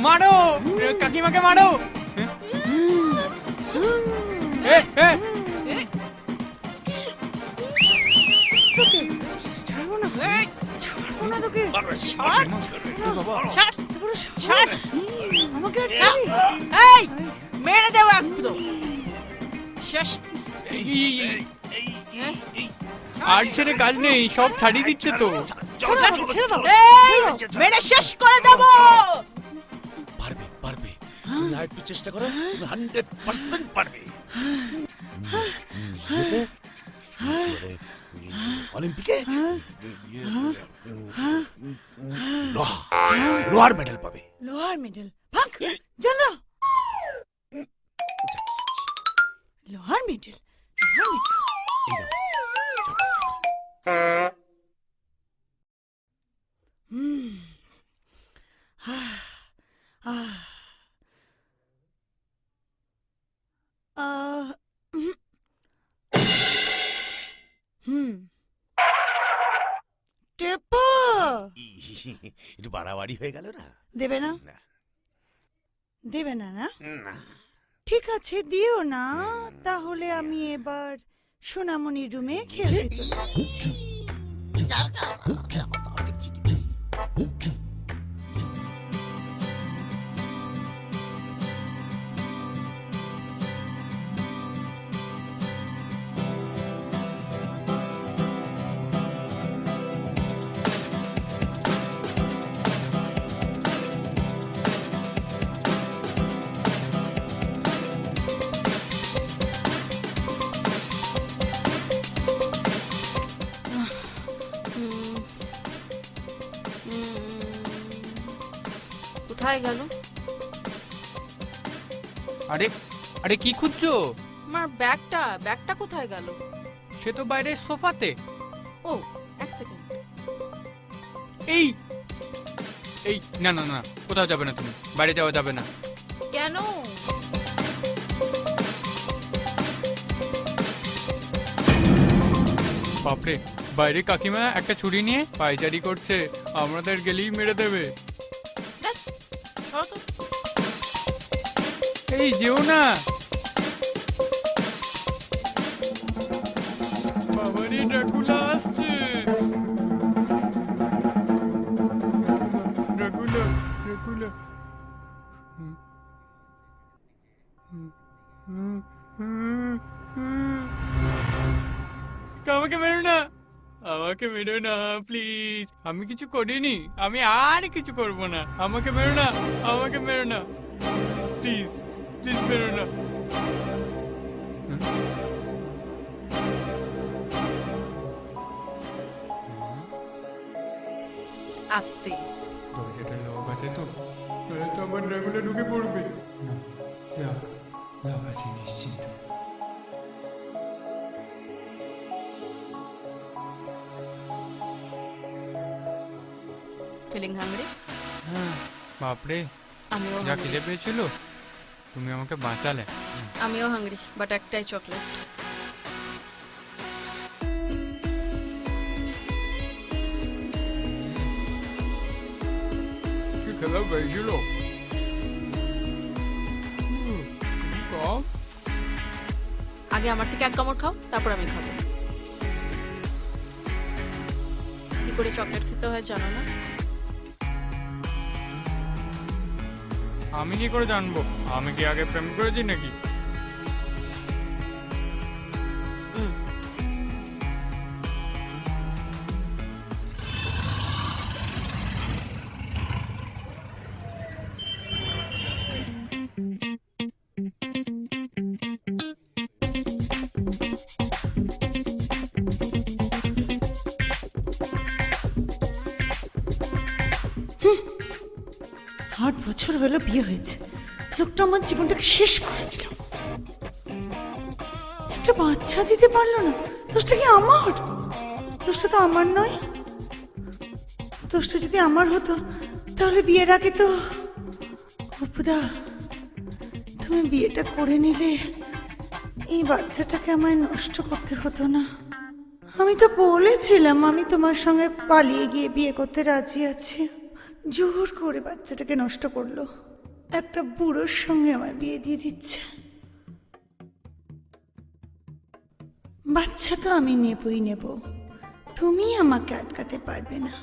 মারো কাকিমাকে, মারো। মেরে দেবো একদম শেষ। আর ছেড়ে কাজ নেই, সব ছাড়িয়ে দিচ্ছে তো। মেরে শেষ করে দেবো। পারবে পারবে, তুমি আর একটু চেষ্টা করো, 100% পারবে। অলিম্পিকে লোহার মেডেল পাবে। লোহার মেডেল ভাগ জ্বালা লোহার মিডল এই দাও। টেপো একটু বাড়াবাড়ি হয়ে গেল না? দেবে না না। দেবে না না না। ঠিক আছে দিও না তাহলে আমি এবার সোনামণির রুমে খেলতে চলে যাচ্ছি। কোথায় গেল? আরে আরে কি খুঁজছো? আমার ব্যাগটা কোথায় গেল? সে তো বাইরের সোফাতে। ও, এক সেকেন্ড। এই এই না না না, কোথাও যাবে না তুমি, বাইরে যাওয়া যাবে না। কেন? বাপরে, বাইরে কাকিমা একটা ছুরি নিয়ে পায়চারি করছে, আমাদের গেলেই মেরে দেবে। এই যেও না। বাবারে, ড্রাকুলা আসছে। Dracula Dracula. আমাকে মেরো না, আমাকে মেরো না প্লিজ। আমি কিছু করিনি, আমি আর কিছু করব না। আমাকে মেরো না, আমাকে মেরো না প্লিজ, প্লিজ মেরো না। আস্তে। দরজাটা লক আছে তো? তো আবার ড্রাকুলা ঢুকে পড়বে না। লক আছে, নিশ্চিন্ত। Feeling hungry? হ্যাঁ বাপরে, আমিও যা হাংরি। খিদে পেয়েছিল, তুমি আমাকে বাঁচালে। আমিও হাংরি, বাট একটাই চকলেট। কি খেলা পেয়েছিল? আগে আমার থেকে এক কামড় খাও, তারপর আমি খাবো। কি করে চকলেট খেতে হয় জানো না? আমি কি করে জানবো? আমি কি আগে প্রেম করেছি নাকি? আট বছর হলো বিয়ে হয়েছে, লোকটা আমার জীবনটাকে শেষ করে দিল। একটা বাচ্চা দিতে পারলো না। দোষটা কি আমার? দোষটা তো আমার নয়। দোষটা যদি আমার হতো তাহলে বিয়ের আগে তো অপুদা তুমি বিয়েটা করে নিলে এই বাচ্চাটাকে আমায় নষ্ট করতে হতো না। আমি তো বলেছিলাম আমি তোমার সঙ্গে পালিয়ে গিয়ে বিয়ে করতে রাজি আছি। জোর করে বাচ্চাটাকে নষ্ট করলো। একটা বুড়োর সঙ্গে আমার বিয়ে দিয়ে দিচ্ছে। বাচ্চা তো আমি নেবই নেব, তুমি আমাকে আটকাতে পারবে না।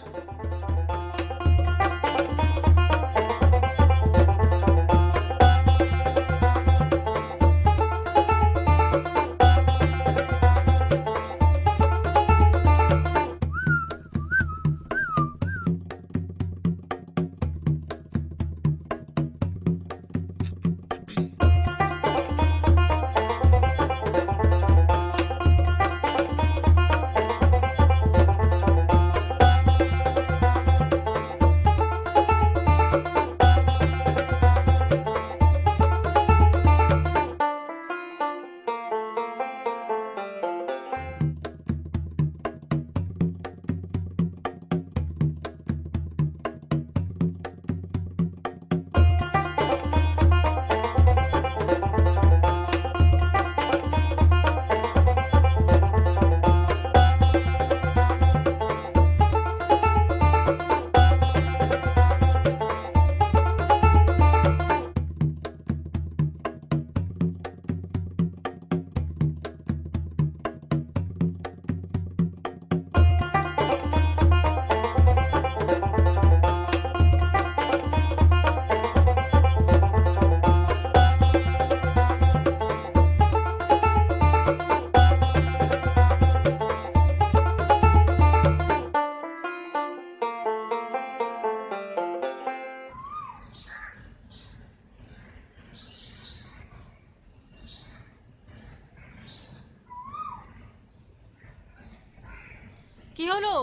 হলো,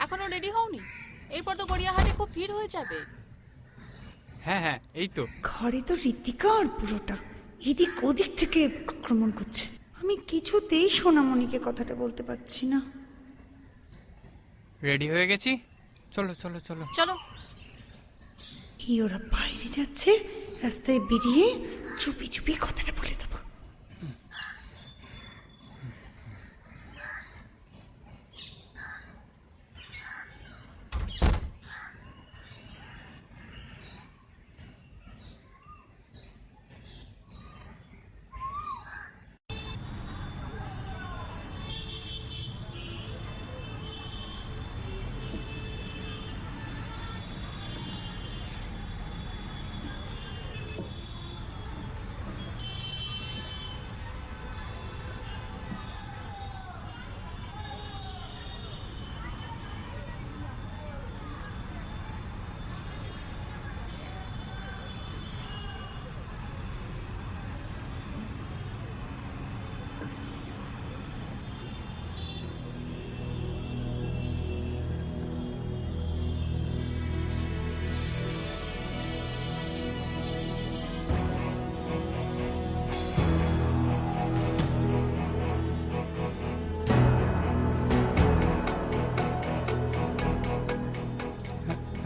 এখনো রেডি হওনি? এরপর তো গড়িয়াহাটে খুব ভিড় হয়ে যাবে। হ্যাঁ হ্যাঁ, এই তো। ঘরে তো ঋতিকা আর পুরোটা এদিক ওদিক থেকে আক্রমণ করছে। আমি কিছুতেই সোনামণিকে কথাটা বলতে পারছি না। রেডি হয়ে গেছি, চলো চলো চলো চলো। এই ওরা বাইরে যাচ্ছে, রাস্তায় বেরিয়ে চুপি চুপি কথাটা বলে দেবো।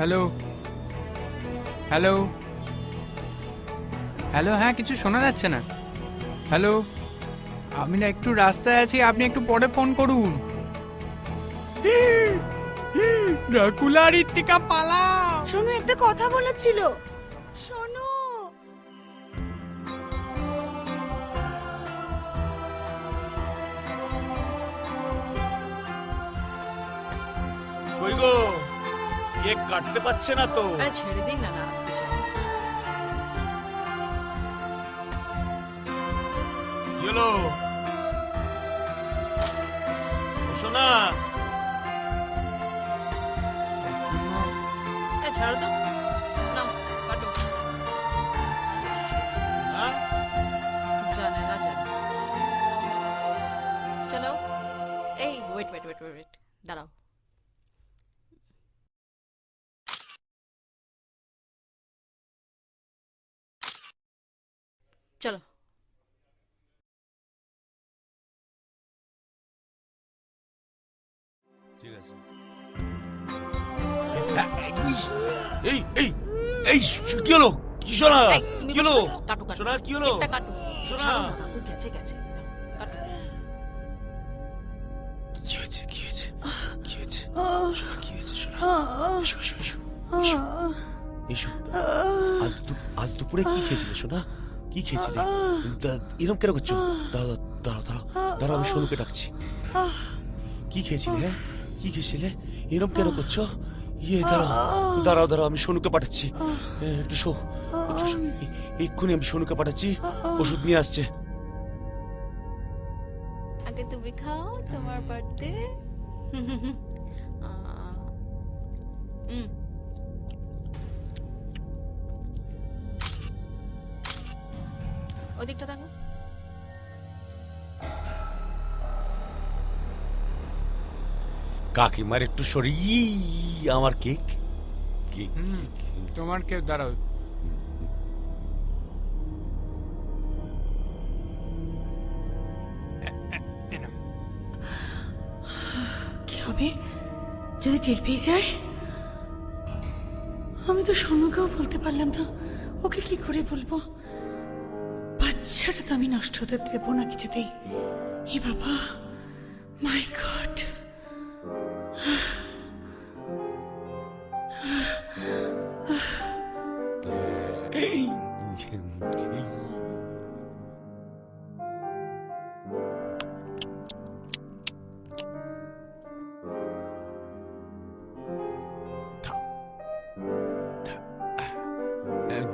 হ্যালো হ্যালো হ্যালো, হ্যাঁ কিছু শোনা যাচ্ছে না। হ্যালো, আমি না একটু রাস্তায় আছি, আপনি একটু পরে ফোন করুন। ড্রাকুলা আর ঋতিকা পালা। শোনো, একটা কথা বলার ছিল। শোনো, কই গো, কেক কাটতে পারছে না তো? আরে ছেড়ে দিন না, না আসতে চাই। কি হলো শোনা? ছাড়ো তো, না কাটো। জানে না জানে। চলো, এই ওয়েট ওয়েট ওয়েট ওয়েট, দাঁড়াও। চলো। ঠিক আছে। এই এই এই কি হলো? কি শোনা? কি হলো? কাটু কাটু শোনা, কি হলো? কাটু শোনা, গেছে গেছে, কাটু। কি হয়েছে? কি হয়েছে? কি হয়েছে? শোনা, কি হয়েছে? শোনা, এসো এসো এসো এসো। আজ দুপুরে কি খেয়েছিলে শোনা? কি খেয়েছিলে? এরকম কেন করছো? দাঁড়াও দাঁড়াও দাঁড়াও দাঁড়াও, আমি সোনুকে ডাকছি। কি খেয়েছিলে? হ্যাঁ কি খেয়েছিলে? এরকম কেন করছো? দাঁড়াও দাঁড়াও দাঁড়াও, আমি সোনুকে পাঠাচ্ছি। একটু শো, এক্ষুনি আমি সোনুকে পাঠাচ্ছি, ওষুধ নিয়ে আসছে। আগে তুমি খাও, তোমার বার্থডে। ওদিকটা দেখো। কাকিমার একটু সরি, আমার কেক। কেক তোমার কেক, দাঁড়াও। কি হবে যদি টের পেয়ে যায়? আমি তো সোনুকেও বলতে পারলাম না, ওকে কি করে বলবো? বাচ্চাটা তো আমি নষ্ট হতে দেবো না কিছুতেই। এ বাবা, মাই গড।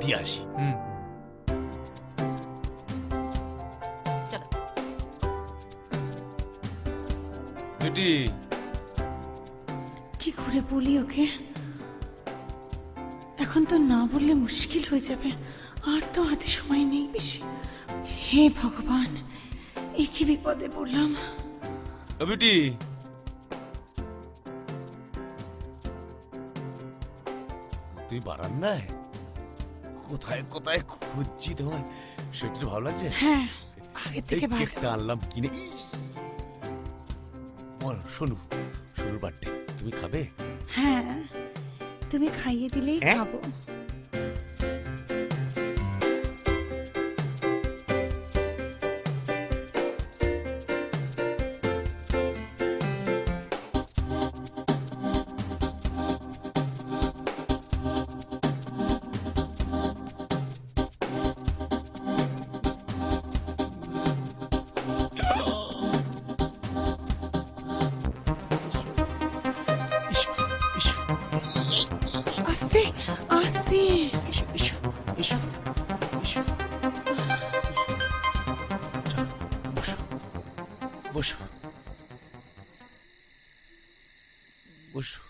দিয়ে আসি। চলো। বেটি, কি করে বলি ওকে? এখন তো না বললে মুশকিল হয়ে যাবে, আর তো হাতে সময় নেই বেশি। হে ভগবান, এ কি বিপদে পড়লাম। বেটি তুমি বারান্দায়? কোথায় কোথায় খুঁজছি তোমায়। শরীরটা ভালো লাগছে? হ্যাঁ, আগে থেকে এই কেকটা আনলাম কিনে। শোনুর বার্থডে, তুমি খাবে? হ্যাঁ, তুমি খাইয়ে দিলেই হ্যাঁ? খাবো। আস্তে আস্তে। এসো এসো এসো এসো। বসো বসো বসো।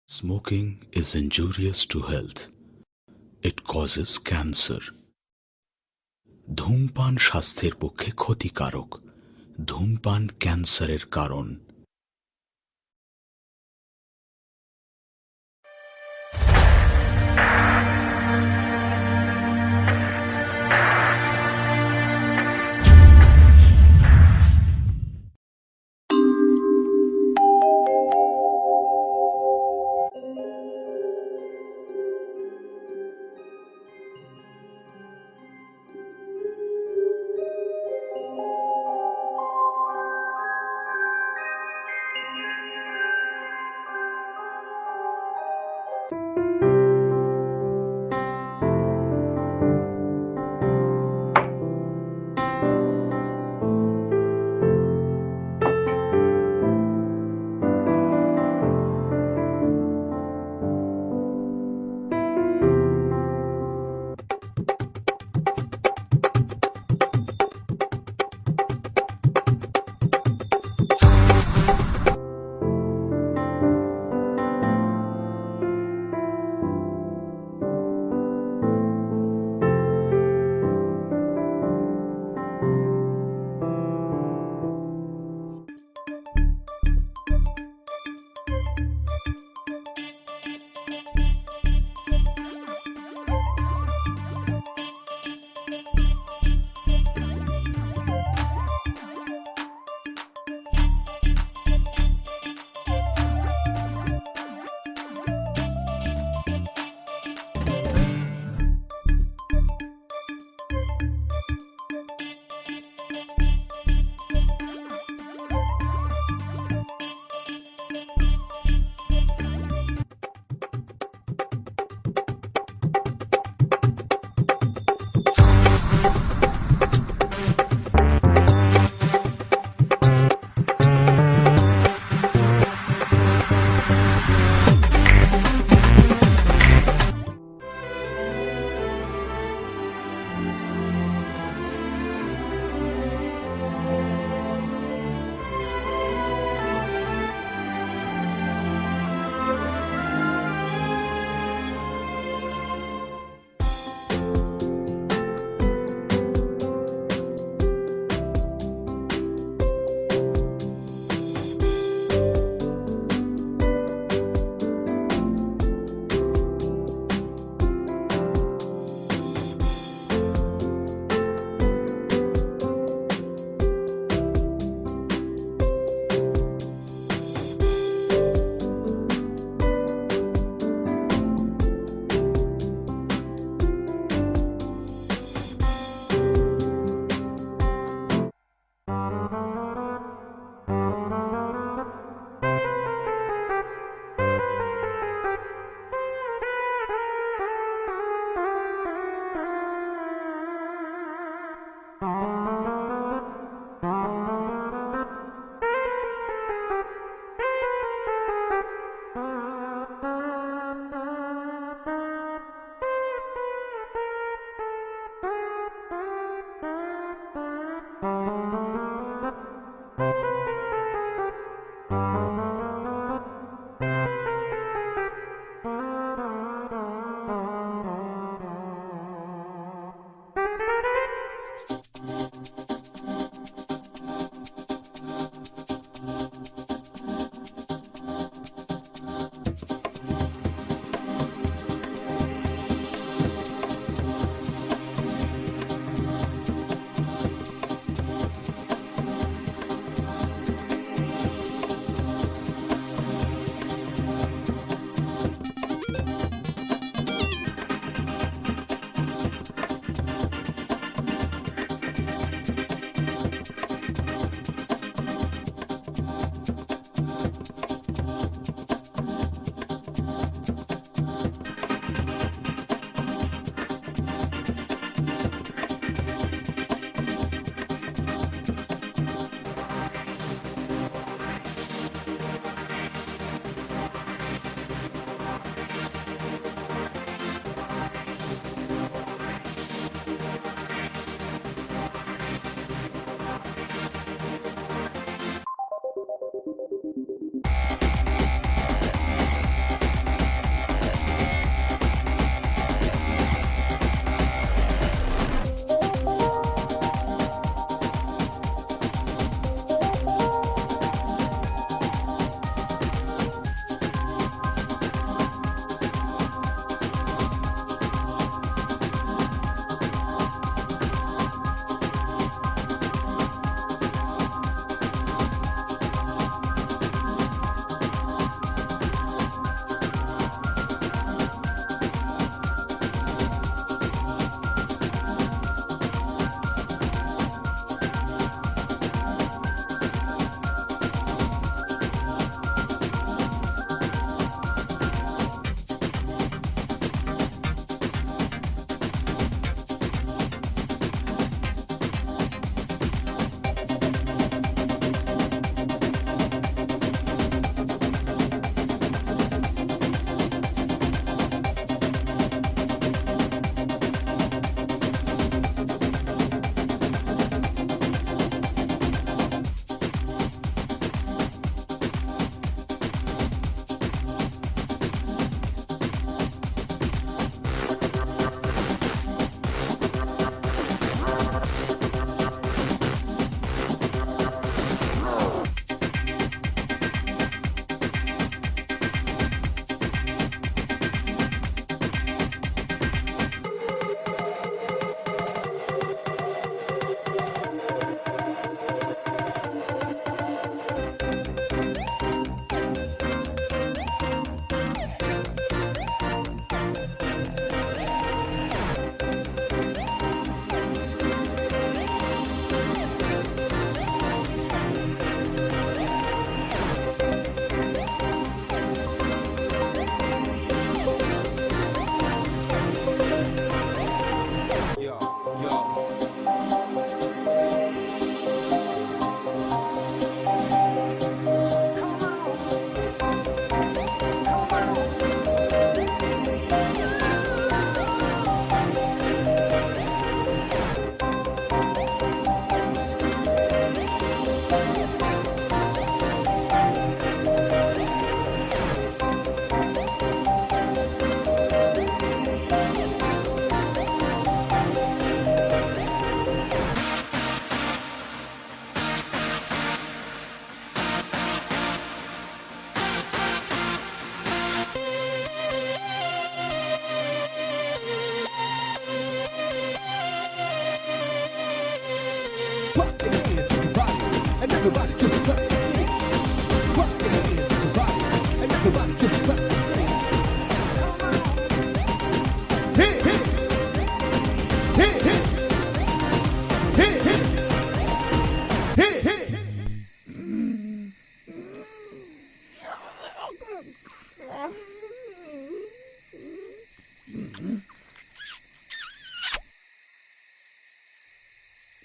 Smoking is injurious to health. It causes cancer. ধূমপান স্বাস্থ্যের পক্ষে ক্ষতিকারক। ধূমপান ক্যান্সারের কারণ।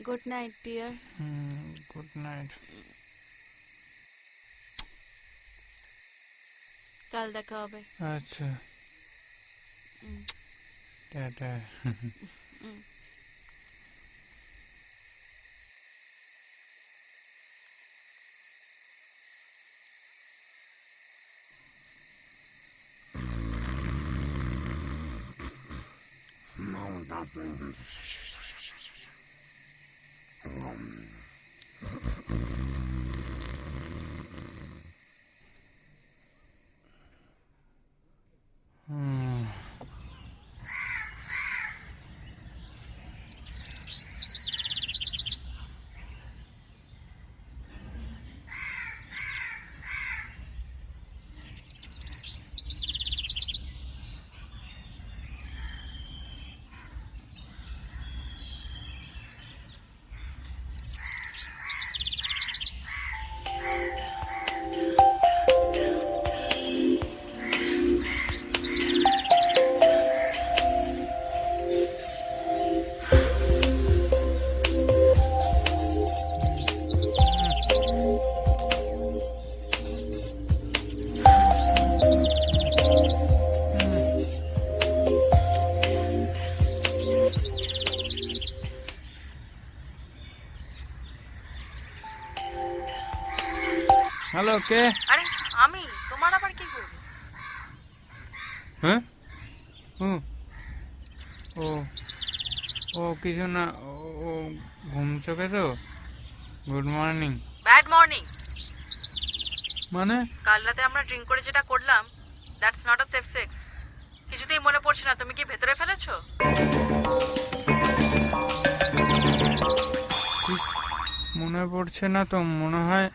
Good night dear. Good night. কাল দেখা হবে। আচ্ছা, টাটা। হ্যালো, কে? আরে আমি, তোমার আবার কি করবে? হ্যাঁ? ও ও কিছু না, ও ঘুম চোখে তো। Good morning. Bad morning. মানে কাল রাতে আমরা ড্রিঙ্ক করে যেটা করলাম, that's not a safe sex. কিছুতেই মনে পড়ছে না তুমি কি ভেতরে ফেলেছো? মনে পড়ছে না তো, মনে হয়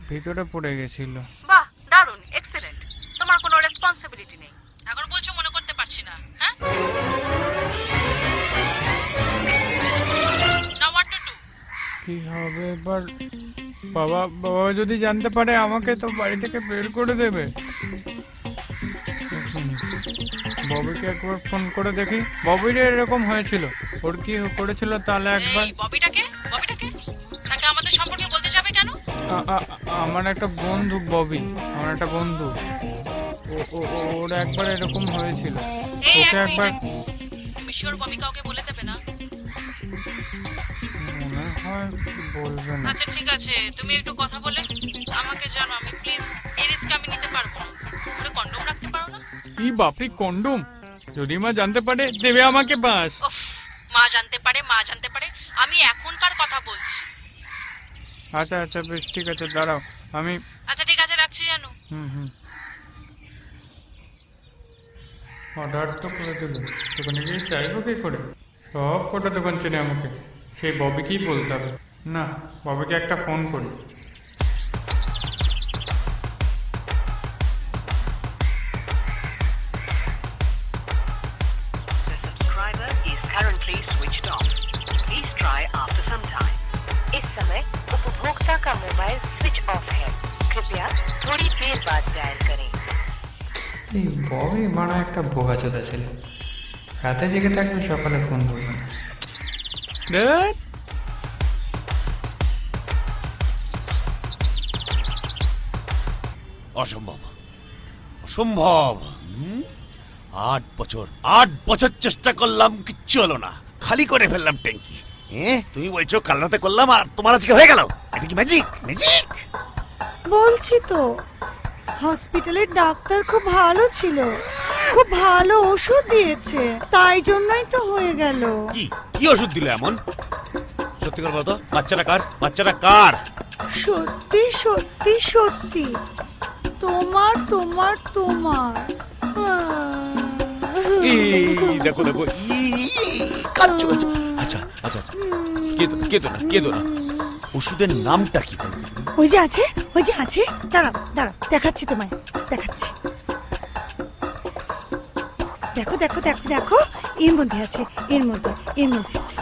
ভিতরে পড়ে গেছিল। বাহ, দারুণ, এক্সেলেন্ট। তোমার কোনো রেসপন্সিবিলিটি নেই। এখন বলছো মনে করতে পারছি না, হ্যাঁ? Now what to do? কি হবে এবার? বাবা যদি জানতে পারে আমাকে তো বাড়ি থেকে বের করে দেবে। ববিকে একবার ফোন করে দেখি। ববির এরকম হয়েছিল, ওর কি করেছিল তাহলে একবার। ববিটাকে তাকে আমাদের সম্পর্কে বলতে যাবে কেন? আমার একটা বন্ধু ববি, আমার একটা বন্ধু, ওর একবার এরকম হয়েছিল। ওকে একবার। তুমি শিওর ববি কাউকে বলে দেবে না? মনে হয় বলবে না। আচ্ছা ঠিক আছে, তুমি একটু কথা বলে আমাকে জানো। আমি প্লিজ এই রিস্ক আমি নিতে পারবো না। ওরে কন্ডম রাখতে পারো না? কি বাপরে, কন্ডম? যদি মা জানতে পারে দেবে আমাকে বাস। মা জানতে পারে। আমি এখনকার কথা বলছি। আচ্ছা বেশ, ঠিক আছে, দাঁড়াও আমি। আচ্ছা ঠিক আছে, রাখছি জানো। অর্ডার তো করে দিল, দোকানে গিয়ে চাইবো কি করে? সব কটা দোকান চেনে আমাকে, সেই ববিকেই বলতে হবে। না, ববিকে একটা ফোন করি। उपभोक्ता का मोबाइल स्विच ऑफ है, कृपया थोड़ी देर बाद डायल करें। এই ববি মারা একটা বোকাচোদা ছিল, রাতে জেগে থাকবে, সকালে ফোন করবে না। অসম্ভব। 8 বছর চেষ্টা করলাম, কিচ্ছু হলো না, খালি করে ফেললাম ট্যাঙ্কি। তুমি বলছো কাল রাতে করলাম আর তোমার আজকে হয়ে গেল? এটা কি ম্যাজিক? বলছি তো, হসপিটালের ডাক্তার খুব ভালো ছিল, খুব ভালো ওষুধ দিয়েছে, তাই জন্যই তো হয়ে গেল। কি ওষুধ দিল এমন? সত্যি করে বলো তো, বাচ্চাটা কার? সত্যি সত্যি সত্যি তোমার। দেখো কাঁদছো। আচ্ছা কেঁদো না। ওষুধের নামটা কি? ওই যে আছে, ওই যে আছে। দাঁড়াও দাঁড়াও, দেখাচ্ছি তোমায়, দেখাচ্ছি। দেখো দেখো দেখো দেখো, এর মধ্যে আছে, এর মধ্যে, এর মধ্যে আছে।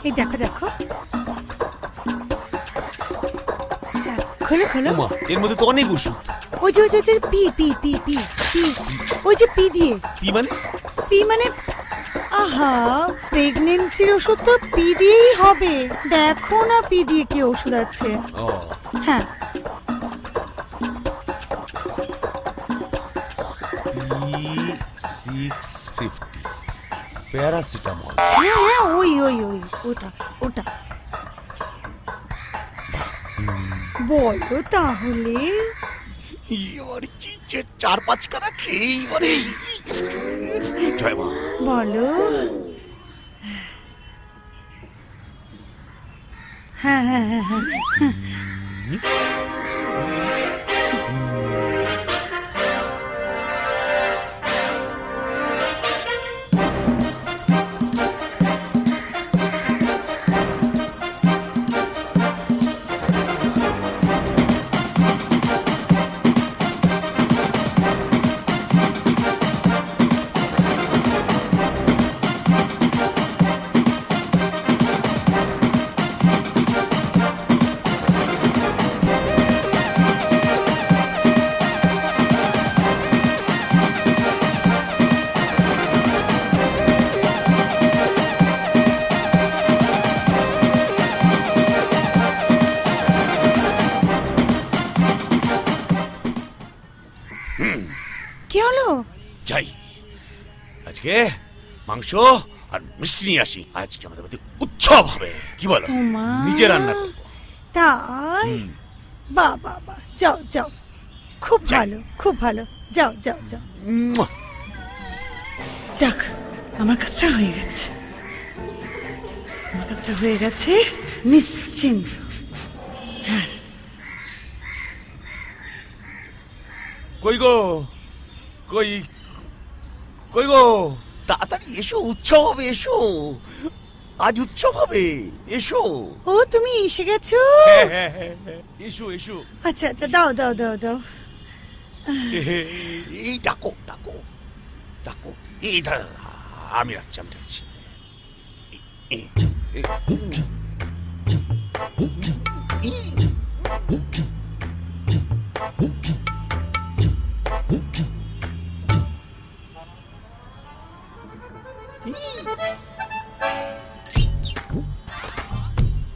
এই দেখো দেখো, খোলো খোলো। মা, এর মধ্যে তো অনেক ওষুধ। ওই যে ওই যে P P P P P, ওই যে পি দিয়ে। পি মানে? পি মানে, আহা, প্রেগনেন্সির ওষুধ তো পি দিয়েই হবে। দেখো না পি দিয়ে কি ওষুধ আছে। ও হ্যাঁ, P650 প্যারাসিটামল। হ্যাঁ হ্যাঁ, ওই ওই ওই, ওটা ওটা। বলো তাহলে। এবারে 4-5 খানা খেয়ে এবারে জয় মা। বলো। হ্যাঁ হ্যাঁ হ্যাঁ হ্যাঁ। কি হলো? যাই, আজকে মাংস আর মিষ্টি নিয়ে আসি। আজকে আমাদের বাড়িতে উৎসব হবে, কি বলো? ওমা। নিজে রান্না করবো। তাই? বাহ বাহ বাহ, যাও যাও, খুব ভালো খুব ভালো, যাও যাও যাও। যাক, আমার কাজটা হয়ে গেছে, আমার কাজটা হয়ে গেছে, নিশ্চিন্ত। হ্যাঁ, কই গো, কই কই গো, তাড়াতাড়ি এসো, উৎসব হবে, এসো, আজ উৎসব হবে, এসো। ও তুমি এসে গেছো? হ্যাঁ, হ্যাঁ, হ্যাঁ, হ্যাঁ, এসো এসো। আচ্ছা আচ্ছা, দাও দাও দাও দাও। এই ডাকো ডাকো ডাকো, এই দাঁড়া, আমি রাখছি, আমি রাখছি।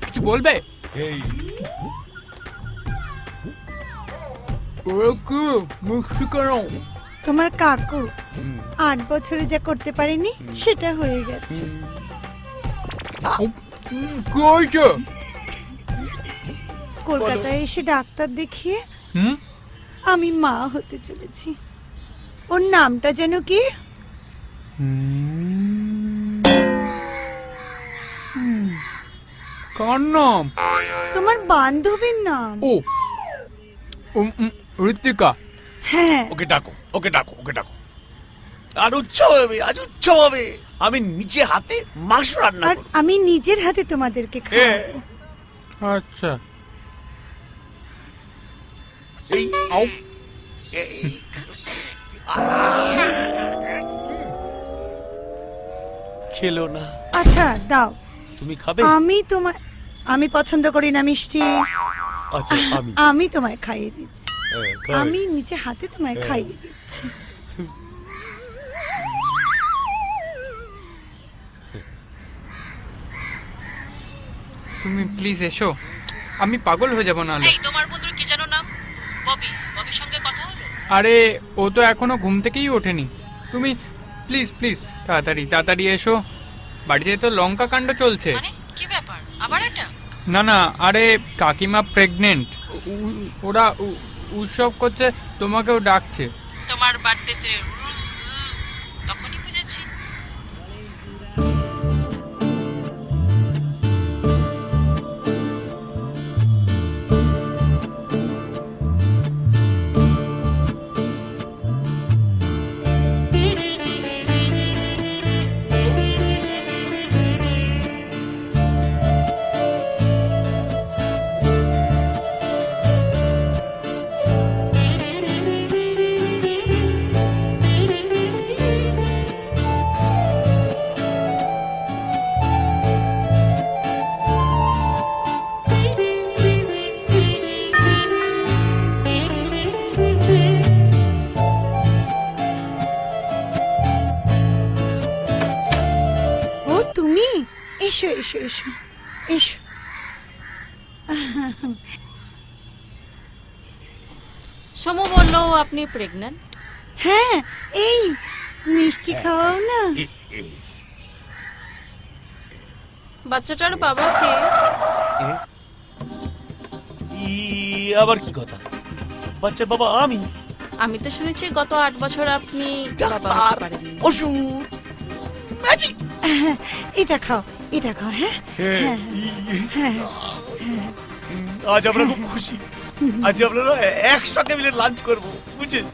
কিছু বলবে? এই মিষ্টি কেন? তোমার কাকু 8 বছরে যা করতে পারেনি সেটা হয়ে গেছে। কি হয়েছে? কলকাতায় এসে ডাক্তার দেখিয়ে আমি মা হতে চলেছি। ওর নামটা যেন কি? কার নাম? তোমার বান্ধবীর নাম। ও, ঋতিকা। হ্যাঁ। ওকে ডাকো, ওকে ডাকো, ওকে ডাকো। আর উৎসব হবে, আজ উৎসব হবে। আমি নিজে হাতে মাংস রান্না আর করব। আমি নিজের হাতে তোমাদেরকে খাওয়াবো। আচ্ছা। এই আও। খেলো না। আচ্ছা দাও। তুমি খাবে? আমি পছন্দ করি না মিষ্টি। আচ্ছা, আমি তোমায় খাইয়ে দিচ্ছি। আমি নিজে হাতে তোমায় খাইয়ে দিচ্ছি। তুমি প্লিজ এসো, আমি পাগল হয়ে যাব না। এই তোমার বন্ধুর কি যেন নাম? ববি। ববির সঙ্গে কথা হলো? আরে ও তো এখনো ঘুম থেকেই ওঠেনি। তুমি প্লিজ প্লিজ তাড়াতাড়ি তাড়াতাড়ি এসো, বাড়িতে তো লঙ্কা কাণ্ড চলছে। মানে কি ব্যাপার, আবার এটা? না না, আরে কাকিমা প্রেগনেন্ট, ওরা উৎসব করছে, তোমাকেও ডাকছে। তোমার বার্থডেতে তখনই বুঝেছি। তুমি? এসো এসো এসো এসো। সমু বললো আপনি প্রেগন্যান্ট। হ্যাঁ, এই মিষ্টি খাওয়াও না। বাচ্চাটার বাবা কে? আবার কি কথা? বাচ্চার বাবা আমি। আমি তো শুনেছি গত 8 বছর আপনি বাবা হতে পারেননি। ওষুধ, ম্যাজিক। এটা খাও, এটা খাও। হ্যাঁ হ্যাঁ হ্যাঁ। আজ আমরা খুব খুশি। আজ আমরা একসাথে মিলে লাঞ্চ করবো, বুঝছেন?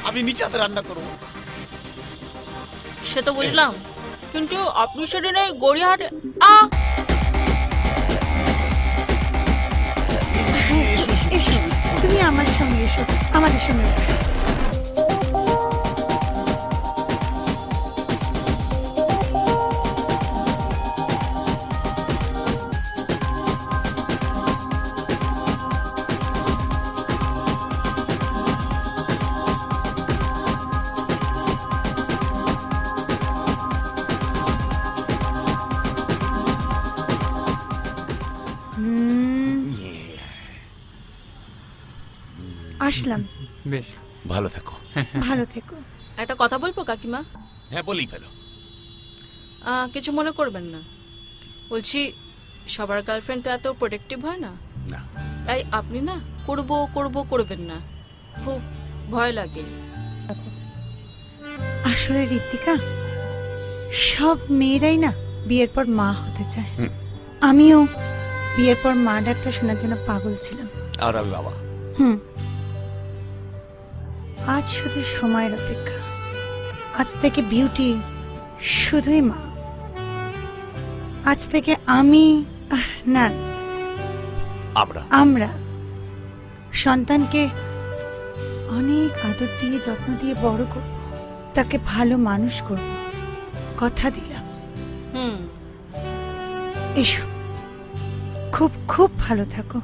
আমি নিচে হাতে রান্না করবো। সে তো বুঝলাম, কিন্তু আপনি সেদিন এই গড়িয়াহাটে এসো, তুমি আমার সঙ্গে এসো, আমাদের সঙ্গে। আসলাম। বেশ, ভালো থাকো। ভালো থেকো। একটা কথা বলবো কাকিমা? হ্যাঁ, বলেই ফেলো। কিছু মনে করবেন না। বলছি, সবার গার্লফ্রেন্ড তো এত প্রোটেক্টিভ হয় না। না, তাই আপনি না করব করব করবেন না, খুব ভয় লাগে। আসলে ঋতিকা, সব মেয়েরাই না বিয়ের পর মা হতে চায়। আমিও বিয়ের পর মা ডাকটা শোনার জন্য পাগল ছিলাম। আর আমি বাবা। আজ শুধু সময়ের অপেক্ষা। আজ থেকে বিউটি শুধুই মা। আজ থেকে আমি না, আমরা সন্তানকে অনেক আদর দিয়ে যত্ন দিয়ে বড় করব, তাকে ভালো মানুষ করব, কথা দিলাম। এসো, খুব খুব ভালো থাকো।